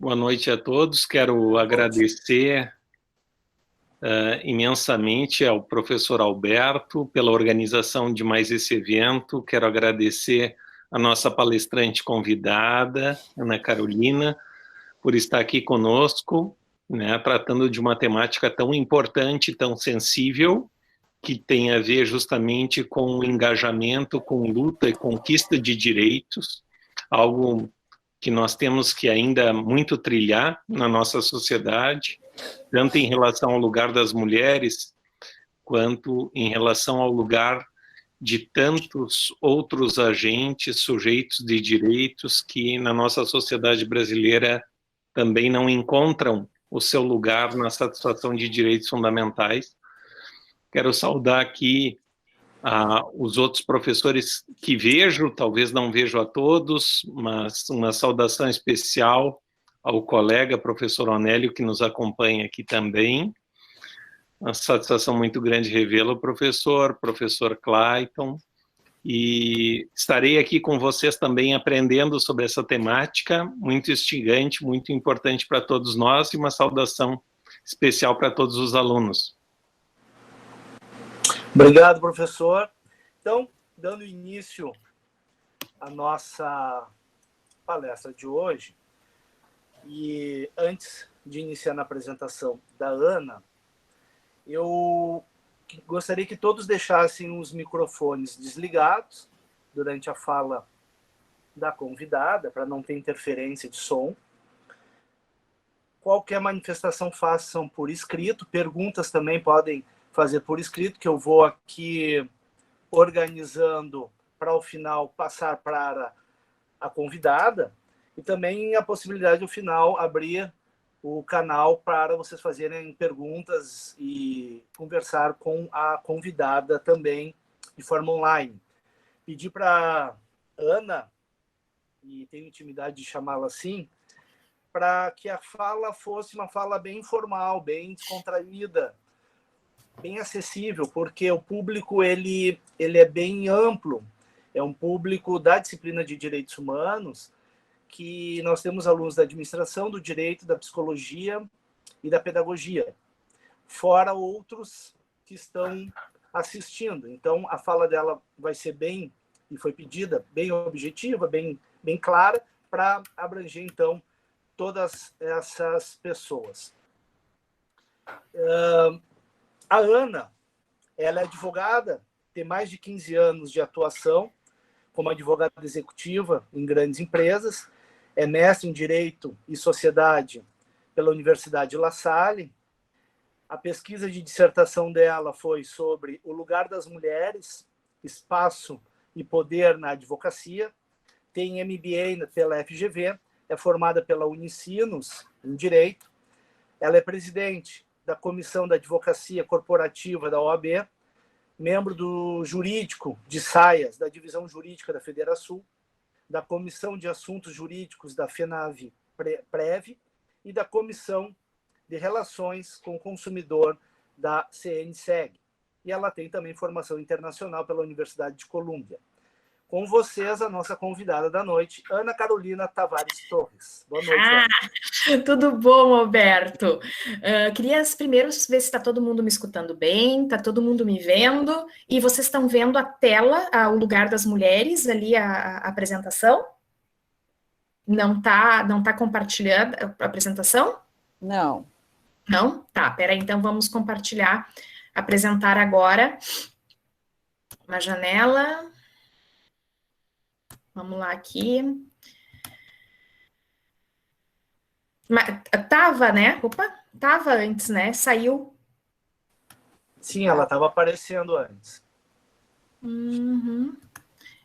Boa noite a todos. Quero agradecer imensamente ao professor Alberto pela organização de mais esse evento. Quero agradecer a nossa palestrante convidada, Ana Carolina, por estar aqui conosco, né, tratando de uma temática tão importante, tão sensível, que tem a ver justamente com o engajamento, com luta e conquista de direitos, algo que nós temos que ainda muito trilhar na nossa sociedade, tanto em relação ao lugar das mulheres, quanto em relação ao lugar de tantos outros agentes, sujeitos de direitos que na nossa sociedade brasileira também não encontram o seu lugar na satisfação de direitos fundamentais. Quero saudar aqui os outros professores que vejo, talvez não vejo a todos, mas uma saudação especial ao colega professor Onélio, que nos acompanha aqui também. Uma satisfação muito grande revê-lo, professor Clayton, e estarei aqui com vocês também aprendendo sobre essa temática, muito instigante, muito importante para todos nós, e uma saudação especial para todos os alunos. Obrigado, professor. Então, dando início à nossa palestra de hoje, e antes de iniciar na apresentação da Ana, eu gostaria que todos deixassem os microfones desligados durante a fala da convidada, para não ter interferência de som. Qualquer manifestação façam por escrito, perguntas também podem fazer por escrito, que eu vou aqui organizando para ao final passar para a convidada, e também a possibilidade, ao final, abrir o canal para vocês fazerem perguntas e conversar com a convidada também de forma online. Pedi para Ana, e tenho intimidade de chamá-la assim, para que a fala fosse uma fala bem informal, bem descontraída, bem acessível, porque o público ele é bem amplo, é um público da disciplina de Direitos Humanos, que nós temos alunos da administração, do direito, da psicologia e da pedagogia, fora outros que estão assistindo. Então, a fala dela vai ser bem, e foi pedida, bem objetiva, bem clara, para abranger, então, todas essas pessoas. A Ana, ela é advogada, tem mais de 15 anos de atuação como advogada executiva em grandes empresas, é mestre em Direito e Sociedade pela Universidade La Salle. A pesquisa de dissertação dela foi sobre o lugar das mulheres, espaço e poder na advocacia. Tem MBA pela FGV, é formada pela Unicinos em Direito. Ela é presidente da Comissão da Advocacia Corporativa da OAB, membro do Jurídico de Saias, da Divisão Jurídica da Federação, da Comissão de Assuntos Jurídicos da FENAV-PREV e da Comissão de Relações com o Consumidor da CNSEG. E ela tem também formação internacional pela Universidade de Colômbia. Com vocês, a nossa convidada da noite, Ana Carolina Tavares Torres. Boa noite, Ana. Tudo bom, Alberto? Queria primeiro ver se está todo mundo me escutando bem, está todo mundo me vendo, e vocês estão vendo a tela, o lugar das mulheres, ali a apresentação? Não tá compartilhando a apresentação? Não. Não? Tá, peraí, então vamos compartilhar, apresentar agora uma janela. Vamos lá aqui. Tava, né? Opa, tava antes, né? Saiu. Sim, ela estava aparecendo antes. Uhum.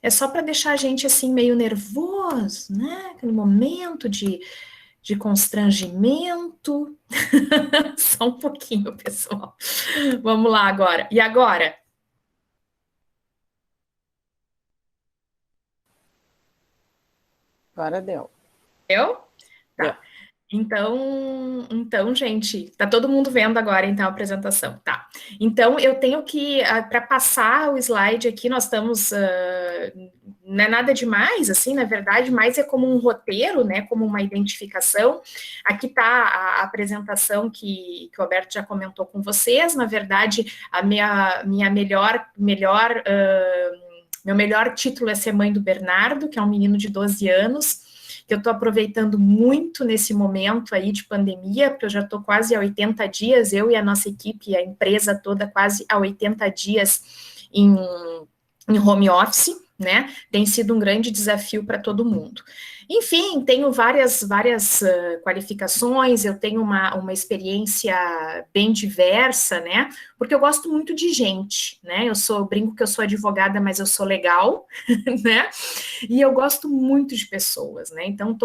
É só para deixar a gente assim meio nervoso, né? Aquele momento de constrangimento. Só um pouquinho, pessoal. Vamos lá agora. E agora? Agora deu. Deu? Tá. Deu. Então, gente, tá todo mundo vendo agora, então, a apresentação, tá? Então, eu tenho que, para passar o slide aqui, nós estamos, não é nada demais, assim, na verdade, mais é como um roteiro, né, como uma identificação. Aqui tá a apresentação que o Alberto já comentou com vocês, na verdade, meu melhor título é Ser Mãe do Bernardo, que é um menino de 12 anos, que eu estou aproveitando muito nesse momento aí de pandemia, porque eu já estou quase há 80 dias, eu e a nossa equipe, a empresa toda quase há 80 dias em home office, né? Tem sido um grande desafio para todo mundo. Enfim, tenho várias qualificações, eu tenho uma experiência bem diversa, né? Porque eu gosto muito de gente, né? Brinco que eu sou advogada, mas eu sou legal, né? E eu gosto muito de pessoas, né? Então,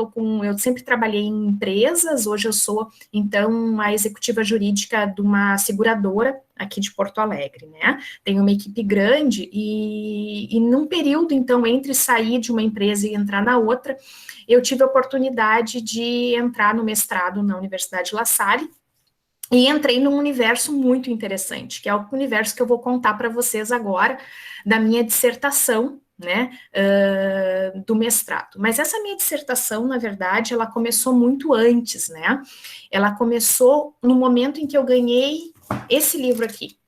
eu sempre trabalhei em empresas, hoje eu sou, então, a executiva jurídica de uma seguradora aqui de Porto Alegre, né? Tenho uma equipe grande e num período, então, entre sair de uma empresa e entrar na outra, eu tive a oportunidade de entrar no mestrado na Universidade La Salle, e entrei num universo muito interessante, que é o universo que eu vou contar para vocês agora, da minha dissertação, né, do mestrado. Mas essa minha dissertação, na verdade, ela começou muito antes, né? Ela começou no momento em que eu ganhei esse livro aqui,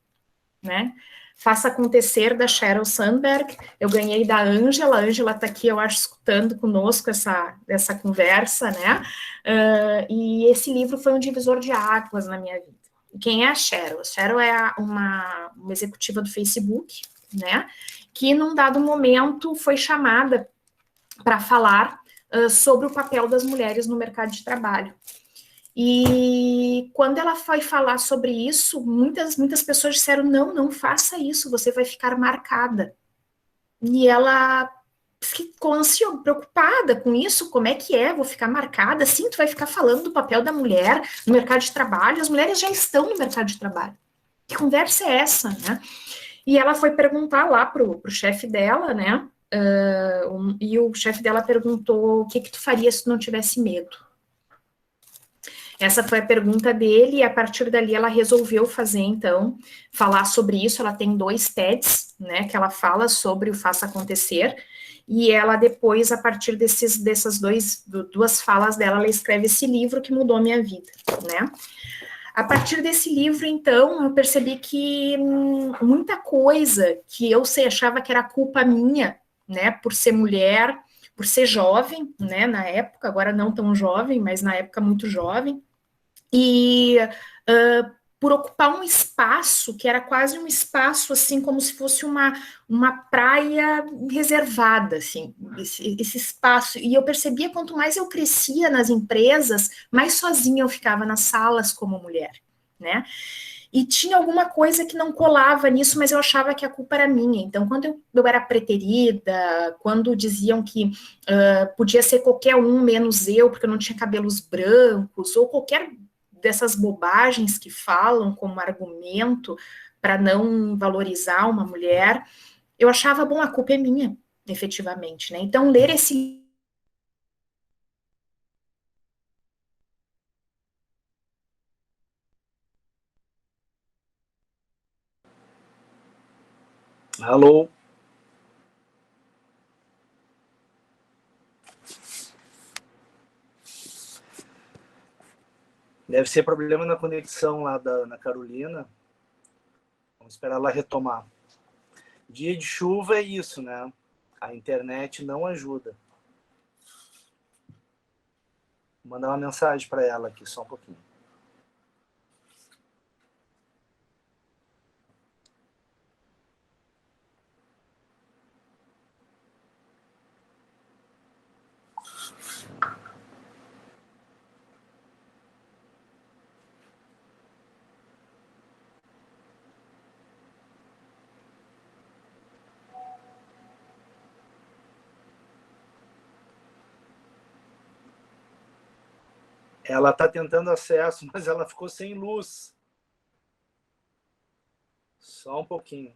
né? Faça Acontecer, da Sheryl Sandberg. Eu ganhei da Ângela. A Ângela está aqui, eu acho, escutando conosco essa conversa, né? E esse livro foi um divisor de águas na minha vida. Quem é a Sheryl? A Sheryl é uma executiva do Facebook, né? Que num dado momento foi chamada para falar sobre o papel das mulheres no mercado de trabalho. E quando ela foi falar sobre isso, muitas pessoas disseram, não faça isso, você vai ficar marcada. E ela ficou ansiosa, preocupada com isso, como é que é, vou ficar marcada? Sim, tu vai ficar falando do papel da mulher no mercado de trabalho, as mulheres já estão no mercado de trabalho. Que conversa é essa, né? E ela foi perguntar lá pro chefe dela, né? E o chefe dela perguntou, o que tu faria se tu não tivesse medo? Essa foi a pergunta dele, e a partir dali ela resolveu fazer, então, falar sobre isso. Ela tem 2 TEDs, né, que ela fala sobre o Faça Acontecer, e ela depois, a partir dessas duas falas dela, ela escreve esse livro que mudou a minha vida, né. A partir desse livro, então, eu percebi que muita coisa que eu achava que era culpa minha, né, por ser mulher, por ser jovem, né, na época, agora não tão jovem, mas na época muito jovem, e por ocupar um espaço que era quase um espaço, assim, como se fosse uma praia reservada, assim, esse espaço. E eu percebia, quanto mais eu crescia nas empresas, mais sozinha eu ficava nas salas como mulher, né? E tinha alguma coisa que não colava nisso, mas eu achava que a culpa era minha. Então, quando eu era preterida, quando diziam que podia ser qualquer um menos eu, porque eu não tinha cabelos brancos, ou qualquer dessas bobagens que falam como argumento para não valorizar uma mulher, eu achava, bom, a culpa é minha, efetivamente, né? Então, ler esse... Alô? Deve ser problema na conexão lá da Ana Carolina. Vamos esperar ela retomar. Dia de chuva é isso, né? A internet não ajuda. Vou mandar uma mensagem para ela aqui, só um pouquinho. Ela está tentando acesso, mas ela ficou sem luz. Só um pouquinho.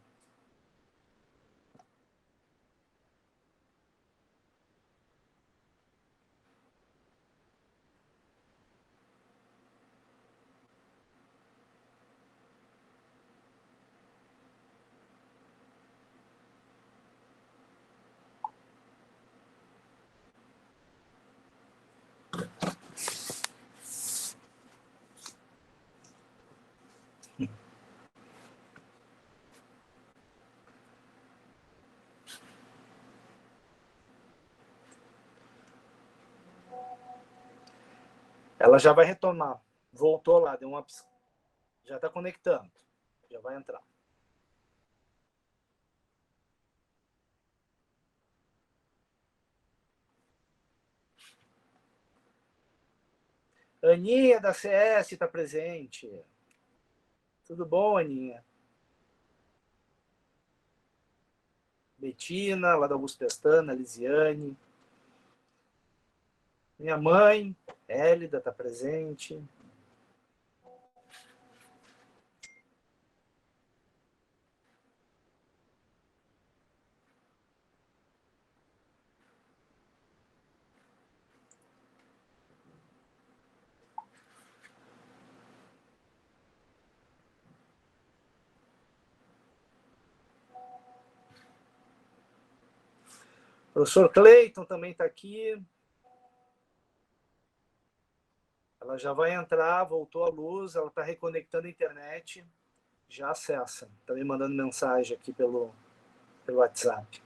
Ela já vai retomar. Voltou lá, deu uma... Já está conectando. Já vai entrar. Aninha da CS está presente. Tudo bom, Aninha? Betina, lá da Augusto Pestana, Lisiane. Minha mãe, Hélida, está presente. O professor Cleiton também está aqui. Ela já vai entrar, voltou a luz, ela está reconectando a internet. Já acessa. Está me mandando mensagem aqui pelo WhatsApp.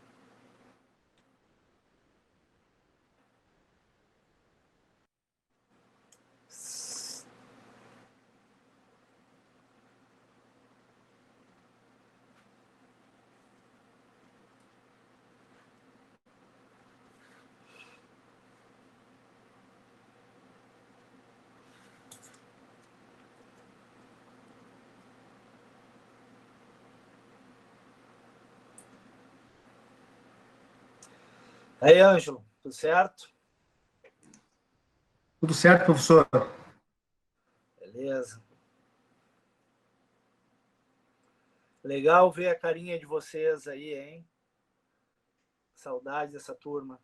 Aí, Ângelo, tudo certo? Tudo certo, professor? Beleza. Legal ver a carinha de vocês aí, hein? Saudade dessa turma.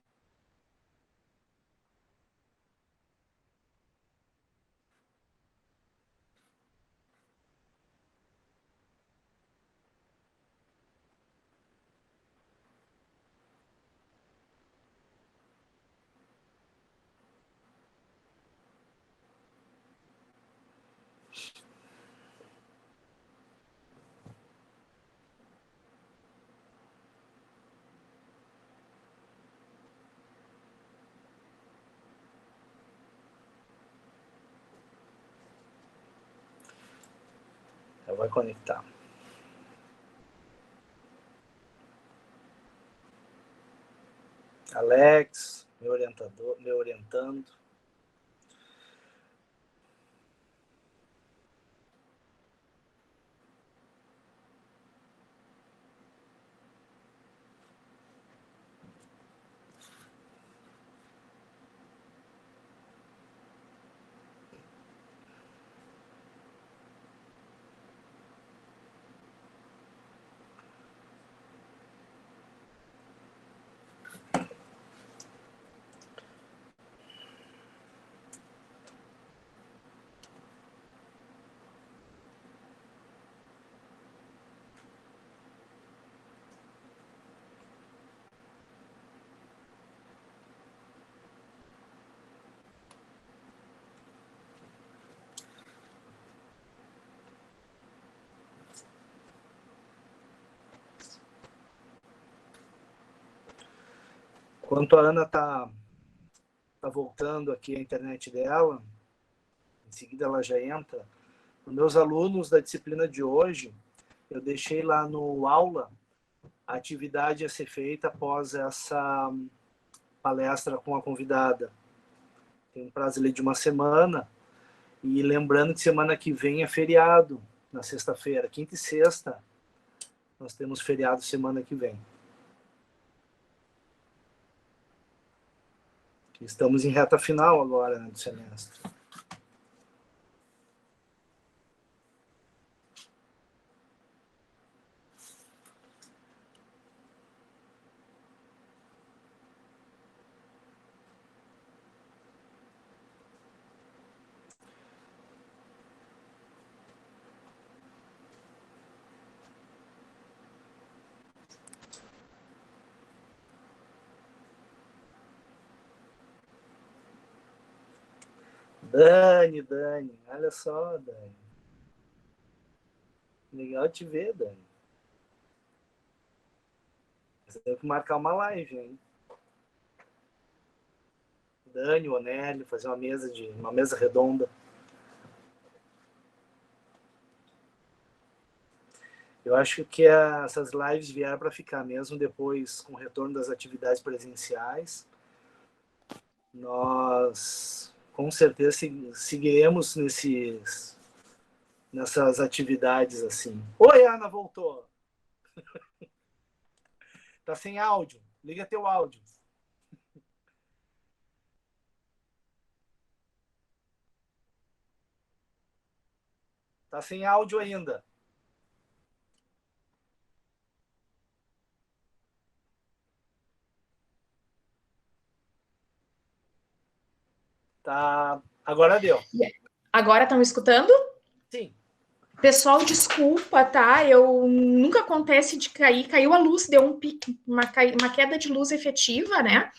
Já vai conectar. Alex, meu orientador, me orientando. Enquanto a Ana está voltando aqui a internet dela, em seguida ela já entra. Os meus alunos da disciplina de hoje, eu deixei lá no aula a atividade a ser feita após essa palestra com a convidada. Tem um prazo ali de uma semana. E lembrando que semana que vem é feriado, na sexta-feira. Quinta e sexta, nós temos feriado semana que vem. Estamos em reta final agora, né, do semestre. Dani, olha só, Dani. Legal te ver, Dani. Você tem que marcar uma live, hein? Dani, o Onélio, fazer uma mesa redonda. Eu acho que essas lives vieram para ficar mesmo depois, com o retorno das atividades presenciais. Nós, com certeza, seguiremos nessas atividades assim. Oi, Ana, voltou. Tá sem áudio. Liga teu áudio. Tá sem áudio ainda. Tá. Agora deu. Agora estão me escutando? Sim. Pessoal, desculpa, tá? Eu nunca acontece de cair. Caiu a luz, deu um pique, uma queda de luz efetiva, né?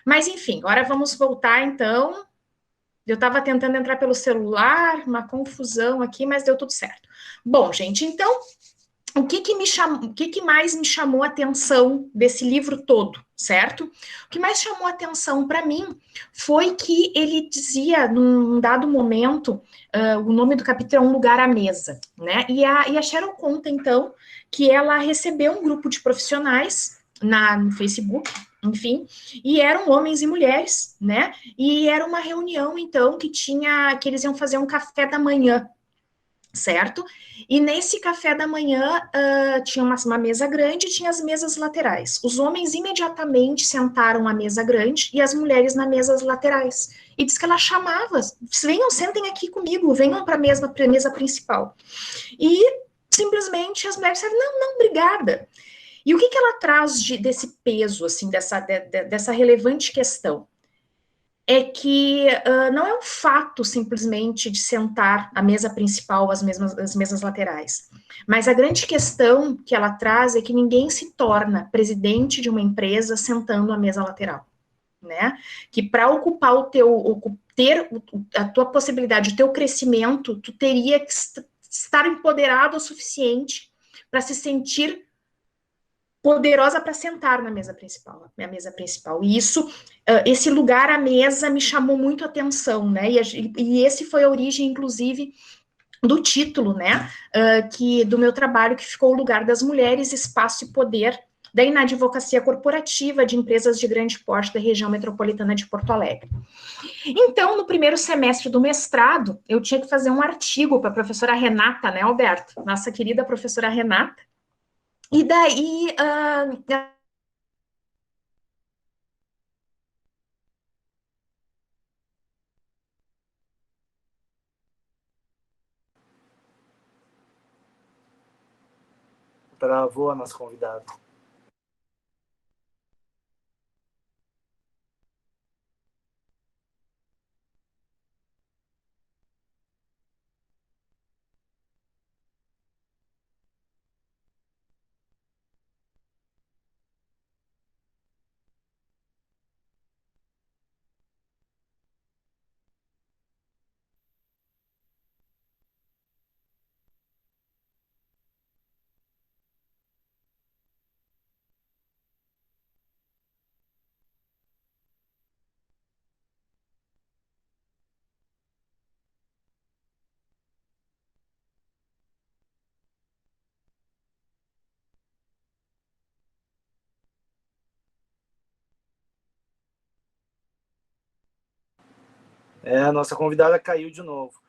Mas enfim, agora vamos voltar então. Eu estava tentando entrar pelo celular, uma confusão aqui, mas deu tudo certo. Bom, gente, então o que mais me chamou a atenção desse livro todo, certo? O que mais chamou a atenção para mim foi que ele dizia, num dado momento, o nome do capítulo é Um Lugar à Mesa, né? E a Cheryl conta, então, que ela recebeu um grupo de profissionais no Facebook, enfim, e eram homens e mulheres, né? E era uma reunião, então, que eles iam fazer um café da manhã, certo? E nesse café da manhã tinha uma mesa grande e tinha as mesas laterais. Os homens imediatamente sentaram à mesa grande e as mulheres nas mesas laterais. E diz que ela chamava, venham, sentem aqui comigo, venham para a mesa principal. E simplesmente as mulheres disseram, não, obrigada. E o que ela traz desse peso, assim, dessa relevante questão? É que não é um fato simplesmente de sentar a mesa principal, as mesas laterais. Mas a grande questão que ela traz é que ninguém se torna presidente de uma empresa sentando à mesa lateral, né? Que para ocupar ter a tua possibilidade, o teu crescimento, tu teria que estar empoderado o suficiente para se sentir poderosa para sentar na mesa principal, minha mesa principal. E isso, esse lugar à mesa me chamou muito a atenção, né? E esse foi a origem, inclusive, do título, né? Do meu trabalho, que ficou O Lugar das Mulheres, Espaço e Poder, daí na advocacia corporativa de empresas de grande porte da região metropolitana de Porto Alegre. Então, no primeiro semestre do mestrado, eu tinha que fazer um artigo para a professora Renata, né, Alberto? Nossa querida professora Renata. E daí, Travou a nossa convidada. A nossa convidada caiu de novo.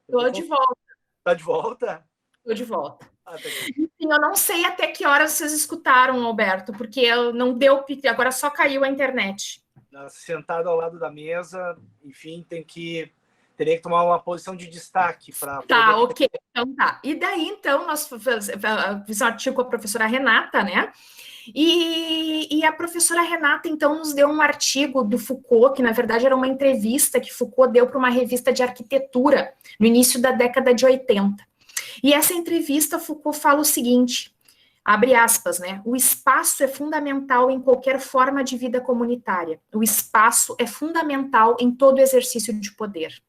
Estou de volta. Está de volta? Estou de volta. Tá aqui. Enfim, eu não sei até que horas vocês escutaram, Alberto, porque não deu pique, agora só caiu a internet. Sentado ao lado da mesa, enfim, teria que tomar uma posição de destaque para. Tá, ok. Então tá. E daí, então, nós fizemos um artigo com a professora Renata, né? E a professora Renata, então, nos deu um artigo do Foucault, que na verdade era uma entrevista que Foucault deu para uma revista de arquitetura no início da década de 80. E essa entrevista, Foucault fala o seguinte, abre aspas, né? O espaço é fundamental em qualquer forma de vida comunitária. O espaço é fundamental em todo exercício de poder.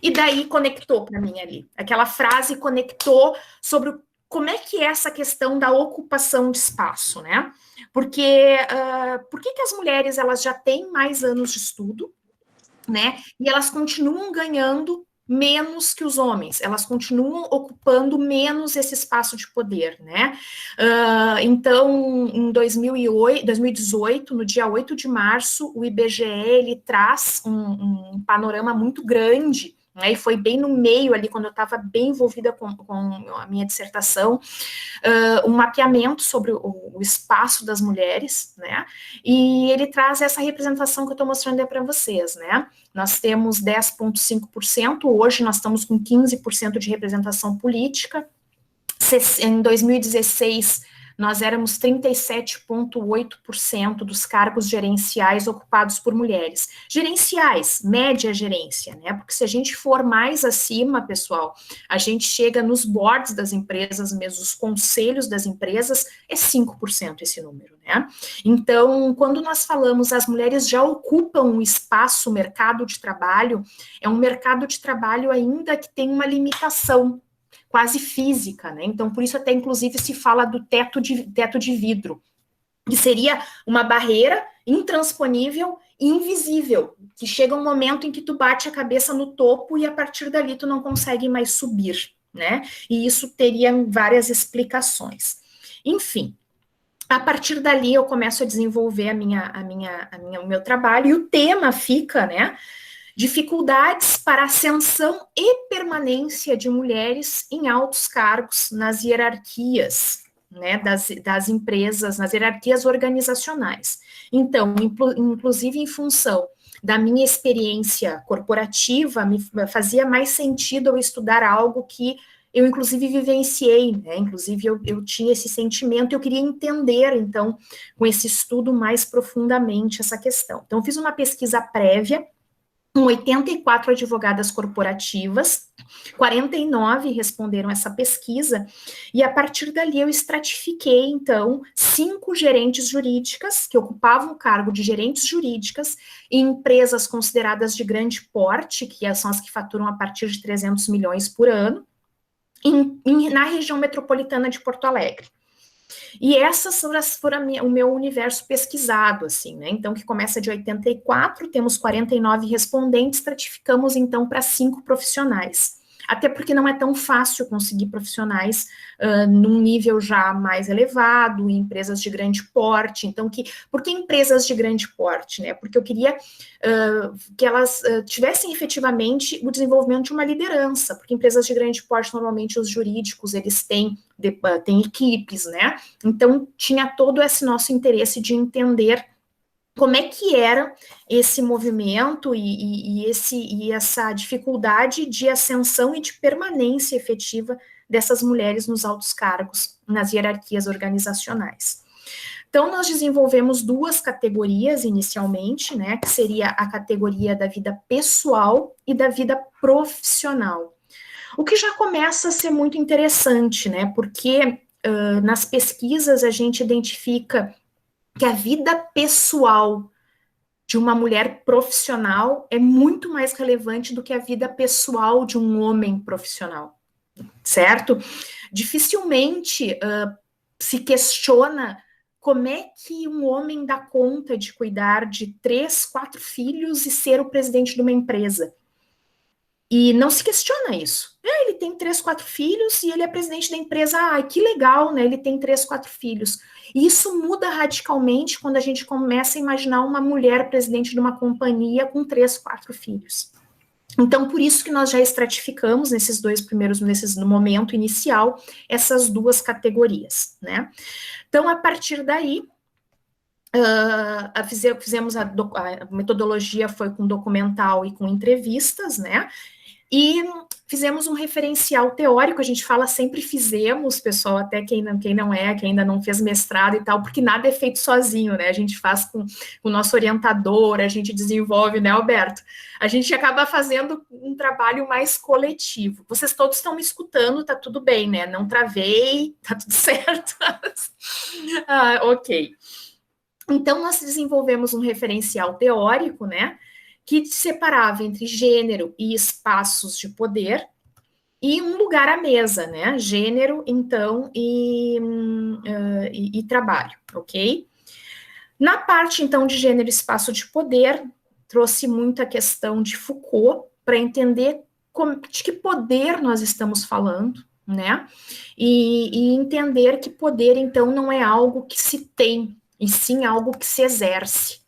E daí conectou para mim ali. Aquela frase conectou sobre como é que é essa questão da ocupação de espaço, né? Porque por que as mulheres elas já têm mais anos de estudo, né? E elas continuam ganhando menos que os homens, elas continuam ocupando menos esse espaço de poder, né? Então, em 2018, no dia 8 de março, o IBGE, ele traz um panorama muito grande, né, e foi bem no meio ali, quando eu estava bem envolvida com a minha dissertação, um mapeamento sobre o espaço das mulheres, né, e ele traz essa representação que eu estou mostrando para vocês, né. Nós temos 10,5%, hoje nós estamos com 15% de representação política. Em 2016, nós éramos 37,8% dos cargos gerenciais ocupados por mulheres. Gerenciais, média gerência, né? Porque se a gente for mais acima, pessoal, a gente chega nos boards das empresas mesmo, os conselhos das empresas, é 5% esse número, né? Então, quando nós falamos as mulheres já ocupam um espaço, o mercado de trabalho, é um mercado de trabalho ainda que tem uma limitação quase física, né? Então, por isso até, inclusive, se fala do teto de vidro, que seria uma barreira intransponível e invisível, que chega um momento em que tu bate a cabeça no topo e a partir dali tu não consegue mais subir, né? E isso teria várias explicações. Enfim, a partir dali eu começo a desenvolver o meu trabalho e o tema fica, né? Dificuldades para ascensão e permanência de mulheres em altos cargos nas hierarquias, né, das empresas, nas hierarquias organizacionais. Então, inclusive em função da minha experiência corporativa, me fazia mais sentido eu estudar algo que eu, inclusive, vivenciei, né? Inclusive, eu tinha esse sentimento, eu queria entender, então, com esse estudo mais profundamente essa questão. Então, eu fiz uma pesquisa prévia com 84 advogadas corporativas, 49 responderam essa pesquisa, e a partir dali eu estratifiquei, então, 5 gerentes jurídicas, que ocupavam o cargo de gerentes jurídicas, em empresas consideradas de grande porte, que são as que faturam a partir de 300 milhões por ano, na região metropolitana de Porto Alegre. E essas foram o meu universo pesquisado, assim, né? Então, que começa de 84, temos 49 respondentes, estratificamos, então, para 5 profissionais. Até porque não é tão fácil conseguir profissionais num nível já mais elevado, em empresas de grande porte. Então, por que empresas de grande porte, né? Porque eu queria que elas tivessem efetivamente o desenvolvimento de uma liderança, porque empresas de grande porte, normalmente os jurídicos, eles têm equipes, né? Então, tinha todo esse nosso interesse de entender como é que era esse movimento e essa dificuldade de ascensão e de permanência efetiva dessas mulheres nos altos cargos, nas hierarquias organizacionais. Então, nós desenvolvemos 2 categorias inicialmente, né, que seria a categoria da vida pessoal e da vida profissional. O que já começa a ser muito interessante, né, porque nas pesquisas a gente identifica que a vida pessoal de uma mulher profissional é muito mais relevante do que a vida pessoal de um homem profissional, certo? Dificilmente se questiona como é que um homem dá conta de cuidar de 3, 4 filhos e ser o presidente de uma empresa. E não se questiona isso. Ele tem 3, 4 filhos e ele é presidente da empresa. Que legal, né? Ele tem 3, 4 filhos. E isso muda radicalmente quando a gente começa a imaginar uma mulher presidente de uma companhia com 3, 4 filhos. Então, por isso que nós já estratificamos nesses 2 primeiros, no momento inicial, essas 2 categorias, né? Então, a partir daí, fizemos a metodologia foi com documental e com entrevistas, né? E fizemos um referencial teórico, a gente fala sempre fizemos, pessoal, até quem ainda não fez mestrado e tal, porque nada é feito sozinho, né? A gente faz com o nosso orientador, a gente desenvolve, né, Alberto? A gente acaba fazendo um trabalho mais coletivo. Vocês todos estão me escutando, tá tudo bem, né? Não travei, tá tudo certo. Ok. Então, nós desenvolvemos um referencial teórico, né, que separava entre gênero e espaços de poder e um lugar à mesa, né, gênero, então, e trabalho, ok? Na parte, então, de gênero e espaço de poder, trouxe muito a questão de Foucault para entender de que poder nós estamos falando, né? E entender que poder, então, não é algo que se tem, e sim algo que se exerce.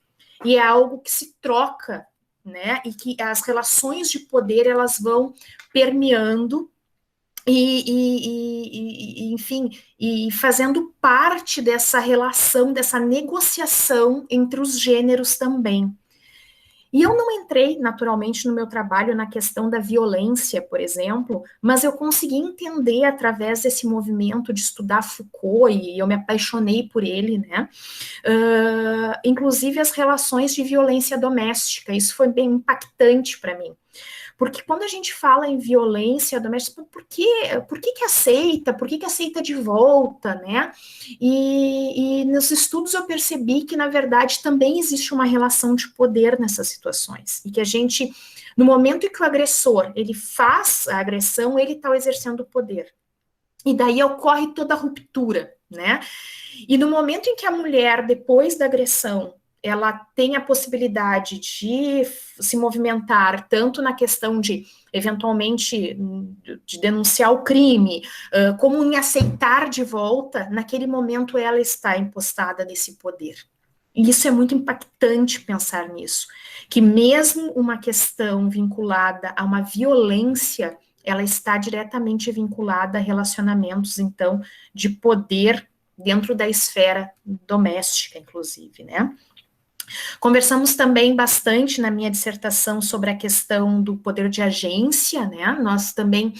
E é algo que se troca, né? E que as relações de poder, elas vão permeando enfim, e fazendo parte dessa relação, dessa negociação entre os gêneros também. E eu não entrei, naturalmente, no meu trabalho na questão da violência, por exemplo, mas eu consegui entender através desse movimento de estudar Foucault, e eu me apaixonei por ele, né? Inclusive as relações de violência doméstica, isso foi bem impactante para mim. Porque quando a gente fala em violência doméstica, por que aceita? Por que aceita de volta, né? E nos estudos eu percebi que, na verdade, também existe uma relação de poder nessas situações. E que a gente, no momento em que o agressor, ele faz a agressão, ele está exercendo o poder. E daí ocorre toda a ruptura, né? E no momento em que a mulher, depois da agressão, ela tem a possibilidade de se movimentar tanto na questão de, eventualmente, de denunciar o crime, como em aceitar de volta, naquele momento ela está empostada nesse poder. E isso é muito impactante pensar nisso, que mesmo uma questão vinculada a uma violência, ela está diretamente vinculada a relacionamentos, então, de poder dentro da esfera doméstica, inclusive, né? Conversamos também bastante na minha dissertação sobre a questão do poder de agência, né? Nós também,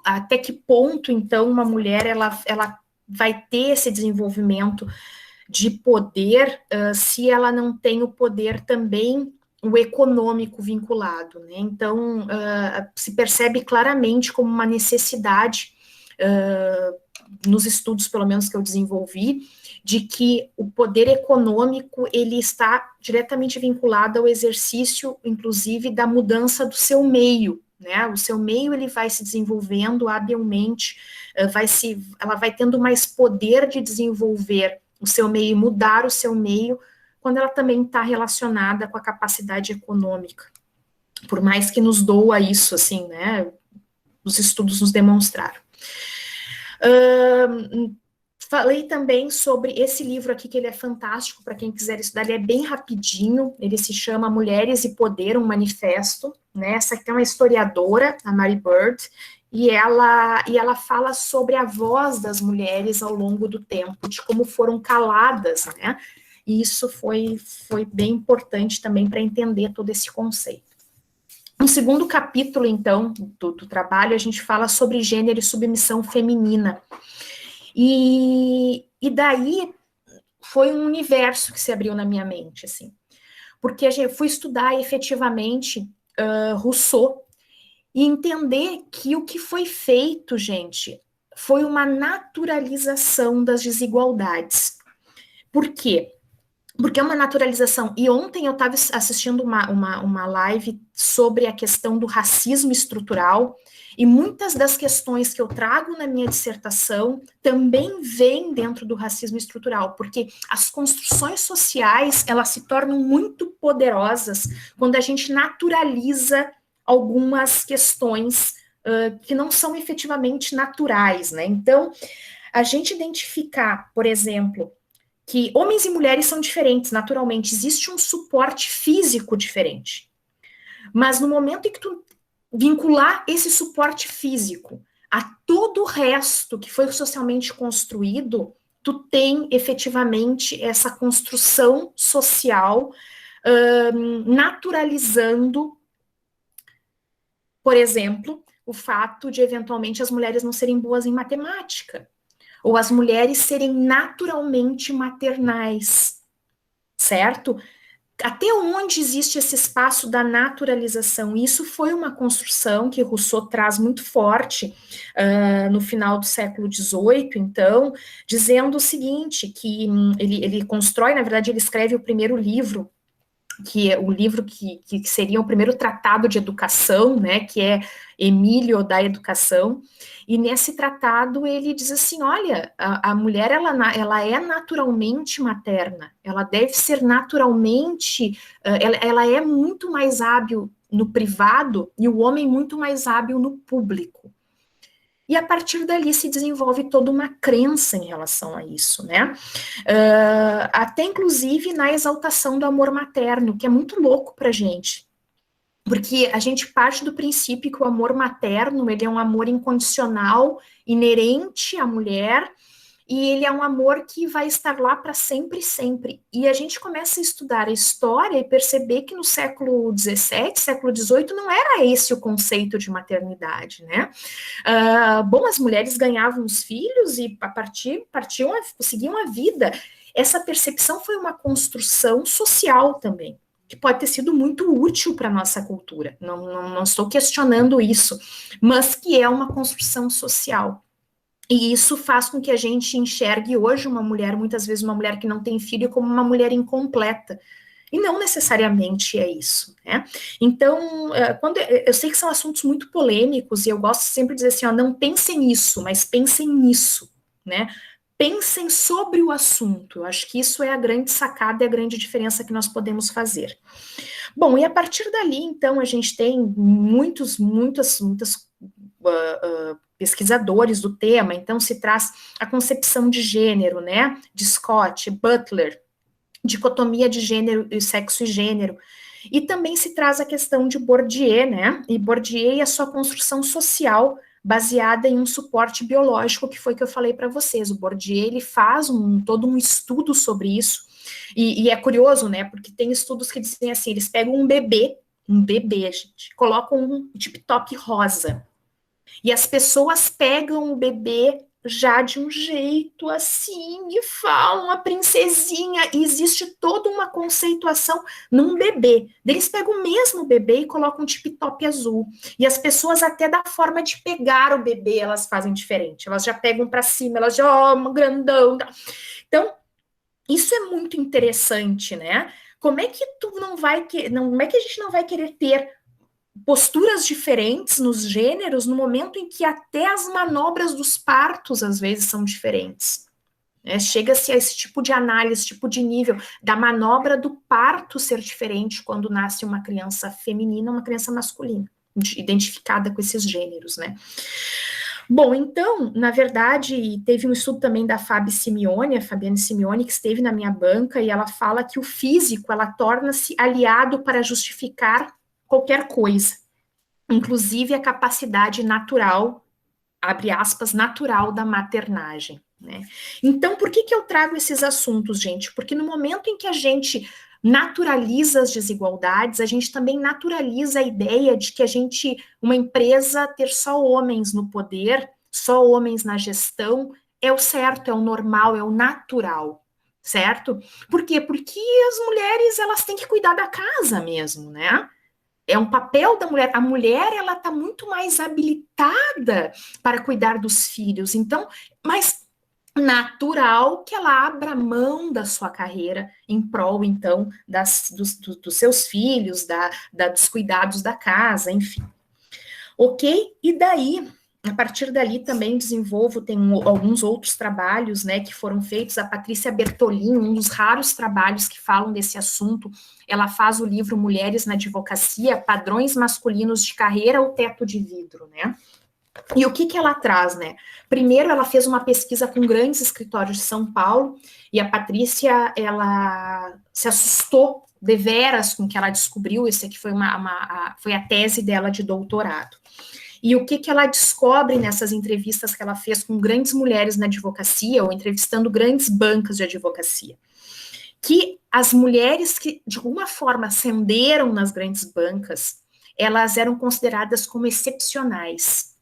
até que ponto, então, uma mulher, ela vai ter esse desenvolvimento de poder se ela não tem o poder também, o econômico vinculado, né? Então, se percebe claramente como uma necessidade, nos estudos, pelo menos, que eu desenvolvi, de que o poder econômico, ele está diretamente vinculado ao exercício, inclusive, da mudança do seu meio, né? O seu meio, ele vai se desenvolvendo habilmente, ela vai tendo mais poder de desenvolver o seu meio e mudar o seu meio, quando ela também está relacionada com a capacidade econômica. Por mais que nos doa isso, assim, né? Os estudos nos demonstraram. Falei também sobre esse livro aqui, que ele é fantástico para quem quiser estudar, ele é bem rapidinho, ele se chama Mulheres e Poder, um Manifesto, né? Essa aqui é uma historiadora, a Mary Bird, e ela fala sobre a voz das mulheres ao longo do tempo, de como foram caladas, né? E isso foi bem importante também para entender todo esse conceito. No segundo capítulo, então, do trabalho, a gente fala sobre gênero e submissão feminina. E daí foi um universo que se abriu na minha mente, assim. Porque eu fui estudar efetivamente Rousseau e entender que o que foi feito, gente, foi uma naturalização das desigualdades. Por quê? Porque é uma naturalização. E ontem eu estava assistindo uma live sobre a questão do racismo estrutural, e muitas das questões que eu trago na minha dissertação também vêm dentro do racismo estrutural, porque as construções sociais, elas se tornam muito poderosas quando a gente naturaliza algumas questões que não são efetivamente naturais, né? Então, a gente identificar, por exemplo, que homens e mulheres são diferentes, naturalmente, existe um suporte físico diferente. Mas no momento em que tu vincular esse suporte físico a todo o resto que foi socialmente construído, tu tem efetivamente essa construção social naturalizando, por exemplo, o fato de eventualmente as mulheres não serem boas em matemática, ou as mulheres serem naturalmente maternais, certo? Até onde existe esse espaço da naturalização? Isso foi uma construção que Rousseau traz muito forte no final do século XVIII, então, dizendo o seguinte, que ele constrói, na verdade, ele escreve o primeiro livro que é o livro que seria o primeiro tratado de educação, né, que é Emílio da Educação, e nesse tratado ele diz assim, olha, a mulher, ela é naturalmente materna, ela deve ser naturalmente, ela é muito mais hábil no privado e o homem muito mais hábil no público. E a partir dali se desenvolve toda uma crença em relação a isso, né? Até inclusive na exaltação do amor materno, que é muito louco pra gente. Porque a gente parte do princípio que o amor materno, ele é um amor incondicional, inerente à mulher, e ele é um amor que vai estar lá para sempre, sempre. E a gente começa a estudar a história e perceber que no século XVII, século XVIII, não era esse o conceito de maternidade, né? Bom, as mulheres ganhavam os filhos e seguiam a vida. Essa percepção foi uma construção social também, que pode ter sido muito útil para a nossa cultura. Não estou questionando isso, mas que é uma construção social. E isso faz com que a gente enxergue hoje uma mulher, muitas vezes uma mulher que não tem filho, como uma mulher incompleta. E não necessariamente é isso, né? Então, eu sei que são assuntos muito polêmicos, e eu gosto sempre de dizer assim, ó, não pensem nisso, mas pensem nisso, né? Pensem sobre o assunto. Eu acho que isso é a grande sacada e a grande diferença que nós podemos fazer. Bom, e a partir dali, então, a gente tem muitas pesquisadores do tema, então se traz a concepção de gênero, né, de Scott, Butler, dicotomia de gênero e sexo e gênero, e também se traz a questão de Bourdieu, né, e Bourdieu e a sua construção social baseada em um suporte biológico, que foi que eu falei para vocês. O Bourdieu, ele faz todo um estudo sobre isso, e é curioso, né, porque tem estudos que dizem assim, eles pegam um bebê, gente, colocam um tip-top rosa, e as pessoas pegam o bebê já de um jeito assim e falam a princesinha, e existe toda uma conceituação num bebê. Eles pegam o mesmo bebê e colocam um tip-top azul. E as pessoas até da forma de pegar o bebê, elas fazem diferente. Elas já pegam para cima, elas já, um grandão. Então, isso é muito interessante, né? Como é que como é que a gente não vai querer ter posturas diferentes nos gêneros no momento em que até as manobras dos partos às vezes são diferentes, né? Chega-se a esse tipo de análise, esse tipo de nível da manobra do parto ser diferente quando nasce uma criança feminina, uma criança masculina, identificada com esses gêneros, né? Bom, então, na verdade, teve um estudo também da Fabiane Simeone, que esteve na minha banca, e ela fala que o físico, ela torna-se aliado para justificar qualquer coisa, inclusive a capacidade natural, abre aspas, natural da maternagem, né? Então, por que eu trago esses assuntos, gente? Porque no momento em que a gente naturaliza as desigualdades, a gente também naturaliza a ideia de que uma empresa ter só homens no poder, só homens na gestão, é o certo, é o normal, é o natural, certo? Por quê? Porque as mulheres, elas têm que cuidar da casa mesmo, né? É um papel da mulher. A mulher, ela está muito mais habilitada para cuidar dos filhos. Então, mas natural que ela abra mão da sua carreira em prol, então, dos seus filhos, dos cuidados da casa, enfim. Ok? E daí, a partir dali também desenvolvo, tem alguns outros trabalhos, né, que foram feitos. A Patrícia Bertolin, um dos raros trabalhos que falam desse assunto, ela faz o livro Mulheres na Advocacia, Padrões Masculinos de Carreira ou Teto de Vidro, né? E o que ela traz, né? Primeiro, ela fez uma pesquisa com grandes escritórios de São Paulo, e a Patrícia, ela se assustou deveras com o que ela descobriu. Isso aqui foi a tese dela de doutorado. E o que ela descobre nessas entrevistas que ela fez com grandes mulheres na advocacia, ou entrevistando grandes bancas de advocacia? Que as mulheres que, de alguma forma, ascenderam nas grandes bancas, elas eram consideradas como excepcionais.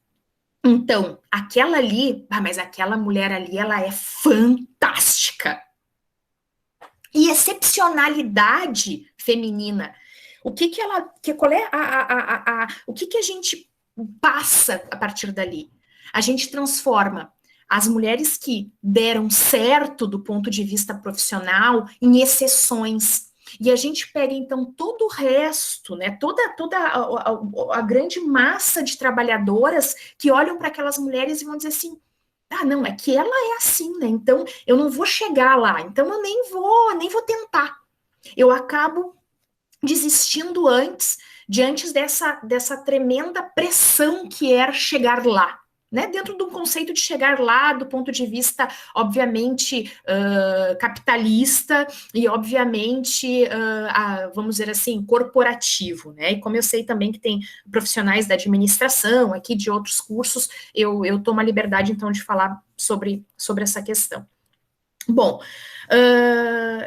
Então, aquela ali, mas aquela mulher ali, ela é fantástica. E excepcionalidade feminina, o que a gente passa a partir dali? A gente transforma as mulheres que deram certo do ponto de vista profissional em exceções. E a gente pega, então, todo o resto, né, toda a grande massa de trabalhadoras que olham para aquelas mulheres e vão dizer assim, ah, não, é que ela é assim, né, então eu não vou chegar lá, então eu nem vou tentar. Eu acabo desistindo antes, diante dessa tremenda pressão que era chegar lá, né? Dentro de um conceito de chegar lá, do ponto de vista, obviamente, capitalista e, obviamente, vamos dizer assim, corporativo, né? E como eu sei também que tem profissionais da administração, aqui de outros cursos, eu tomo a liberdade, então, de falar sobre essa questão. Bom,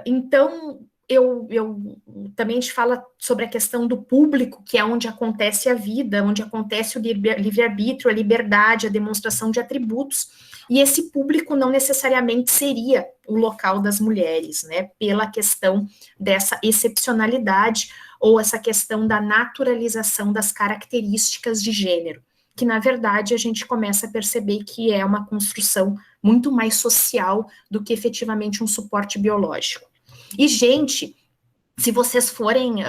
então, eu também te falo sobre a questão do público, que é onde acontece a vida, onde acontece o livre-arbítrio, a liberdade, a demonstração de atributos, e esse público não necessariamente seria o local das mulheres, né, pela questão dessa excepcionalidade, ou essa questão da naturalização das características de gênero, que, na verdade, a gente começa a perceber que é uma construção muito mais social do que efetivamente um suporte biológico. E, gente, se vocês forem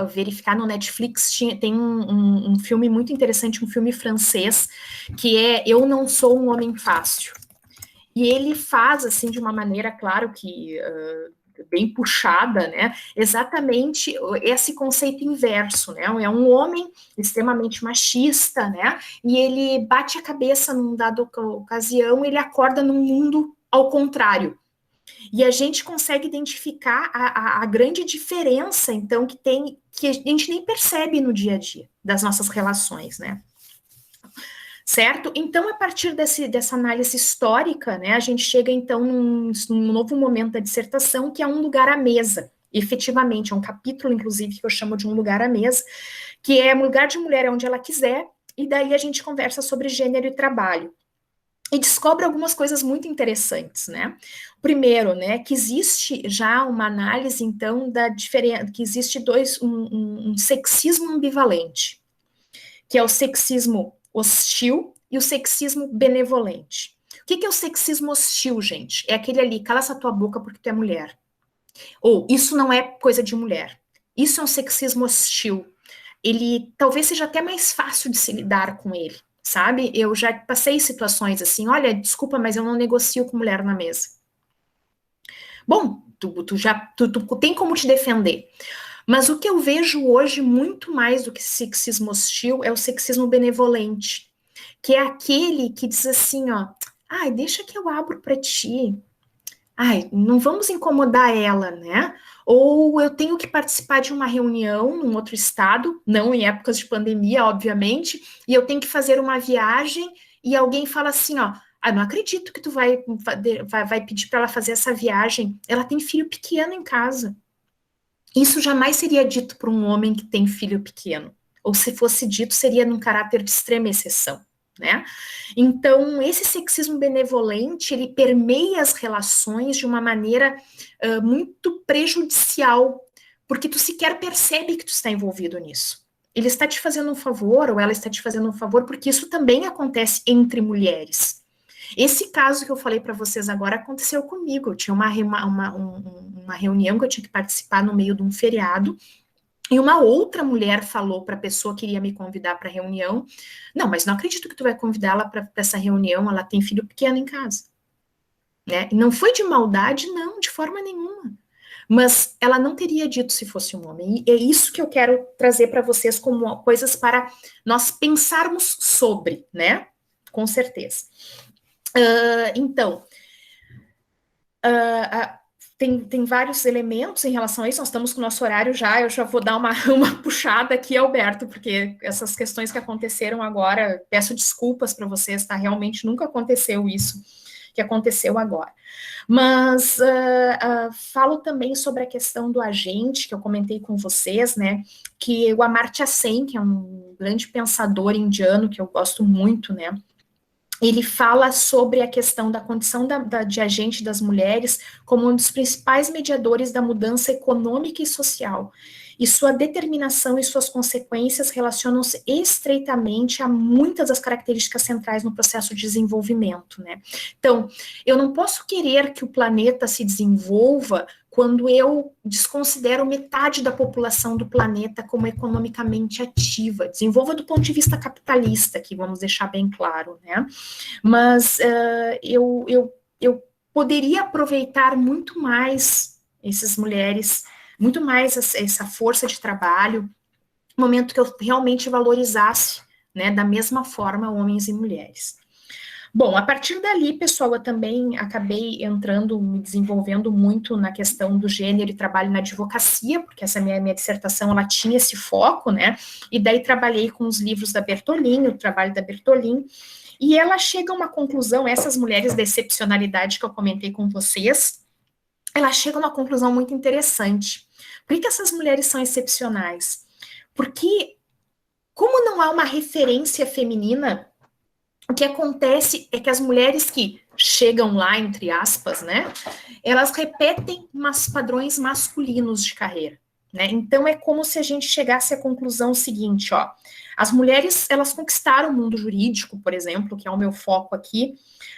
verificar no Netflix, tem um filme muito interessante, um filme francês, que é Eu Não Sou um Homem Fácil. E ele faz, assim, de uma maneira, claro que bem puxada, né, exatamente esse conceito inverso, né, é um homem extremamente machista, né, e ele bate a cabeça num dado ocasião, ele acorda num mundo ao contrário. E a gente consegue identificar a grande diferença, então, que a gente nem percebe no dia a dia das nossas relações, né? Certo? Então, a partir dessa análise histórica, né, a gente chega, então, num novo momento da dissertação, que é um lugar à mesa. Efetivamente, é um capítulo, inclusive, que eu chamo de um lugar à mesa, que é um lugar de mulher onde ela quiser, e daí a gente conversa sobre gênero e trabalho. E descobre algumas coisas muito interessantes, né? Primeiro, né, que existe já uma análise, então, da diferença, que existe um sexismo ambivalente, que é o sexismo hostil e o sexismo benevolente. O que é o sexismo hostil, gente? É aquele ali, cala essa tua boca porque tu é mulher. Ou, isso não é coisa de mulher. Isso é um sexismo hostil. Ele talvez seja até mais fácil de se lidar com ele, sabe? Eu já passei situações assim, olha, desculpa, mas eu não negocio com mulher na mesa. Bom, tu tem como te defender. Mas o que eu vejo hoje muito mais do que sexismo hostil é o sexismo benevolente, que é aquele que diz assim, ó, ai, deixa que eu abro para ti. Ai, não vamos incomodar ela, né? Ou eu tenho que participar de uma reunião num outro estado, não em épocas de pandemia, obviamente, e eu tenho que fazer uma viagem e alguém fala assim, ó, ah, não acredito que tu vai pedir para ela fazer essa viagem, ela tem filho pequeno em casa. Isso jamais seria dito por um homem que tem filho pequeno, ou se fosse dito, seria num caráter de extrema exceção, né? Então, esse sexismo benevolente, ele permeia as relações de uma maneira muito prejudicial, porque tu sequer percebe que tu está envolvido nisso. Ele está te fazendo um favor, ou ela está te fazendo um favor, porque isso também acontece entre mulheres. Esse caso que eu falei para vocês agora aconteceu comigo. Eu tinha uma reunião que eu tinha que participar no meio de um feriado, e uma outra mulher falou para a pessoa que iria me convidar para a reunião, não, mas não acredito que tu vai convidá-la para essa reunião, ela tem filho pequeno em casa. Né? E não foi de maldade, não, de forma nenhuma. Mas ela não teria dito se fosse um homem. E é isso que eu quero trazer para vocês como coisas para nós pensarmos sobre, né? Com certeza. Então, tem vários elementos em relação a isso, nós estamos com o nosso horário já, eu já vou dar uma puxada aqui, Alberto, porque essas questões que aconteceram agora, peço desculpas para vocês, tá? Realmente nunca aconteceu isso que aconteceu agora. Mas falo também sobre a questão do agente, que eu comentei com vocês, né, que o Amartya Sen, que é um grande pensador indiano, que eu gosto muito, né, ele fala sobre a questão da condição de agente das mulheres como um dos principais mediadores da mudança econômica e social, e sua determinação e suas consequências relacionam-se estreitamente a muitas das características centrais no processo de desenvolvimento, né? Então, eu não posso querer que o planeta se desenvolva quando eu desconsidero metade da população do planeta como economicamente ativa. Desenvolva do ponto de vista capitalista, que vamos deixar bem claro, né? Mas eu poderia aproveitar muito mais essas mulheres, muito mais essa força de trabalho, no momento que eu realmente valorizasse, né, da mesma forma, homens e mulheres. Bom, a partir dali, pessoal, eu também acabei entrando, me desenvolvendo muito na questão do gênero e trabalho na advocacia, porque essa minha dissertação, ela tinha esse foco, né, e daí trabalhei com os livros da Bertolini, o trabalho da Bertolini, e ela chega a uma conclusão, essas mulheres da excepcionalidade que eu comentei com vocês, ela chega a uma conclusão muito interessante. Por que essas mulheres são excepcionais? Porque, como não há uma referência feminina, o que acontece é que as mulheres que chegam lá, entre aspas, né, elas repetem padrões masculinos de carreira, né? Então é como se a gente chegasse à conclusão seguinte, ó, as mulheres, elas conquistaram o mundo jurídico, por exemplo, que é o meu foco aqui,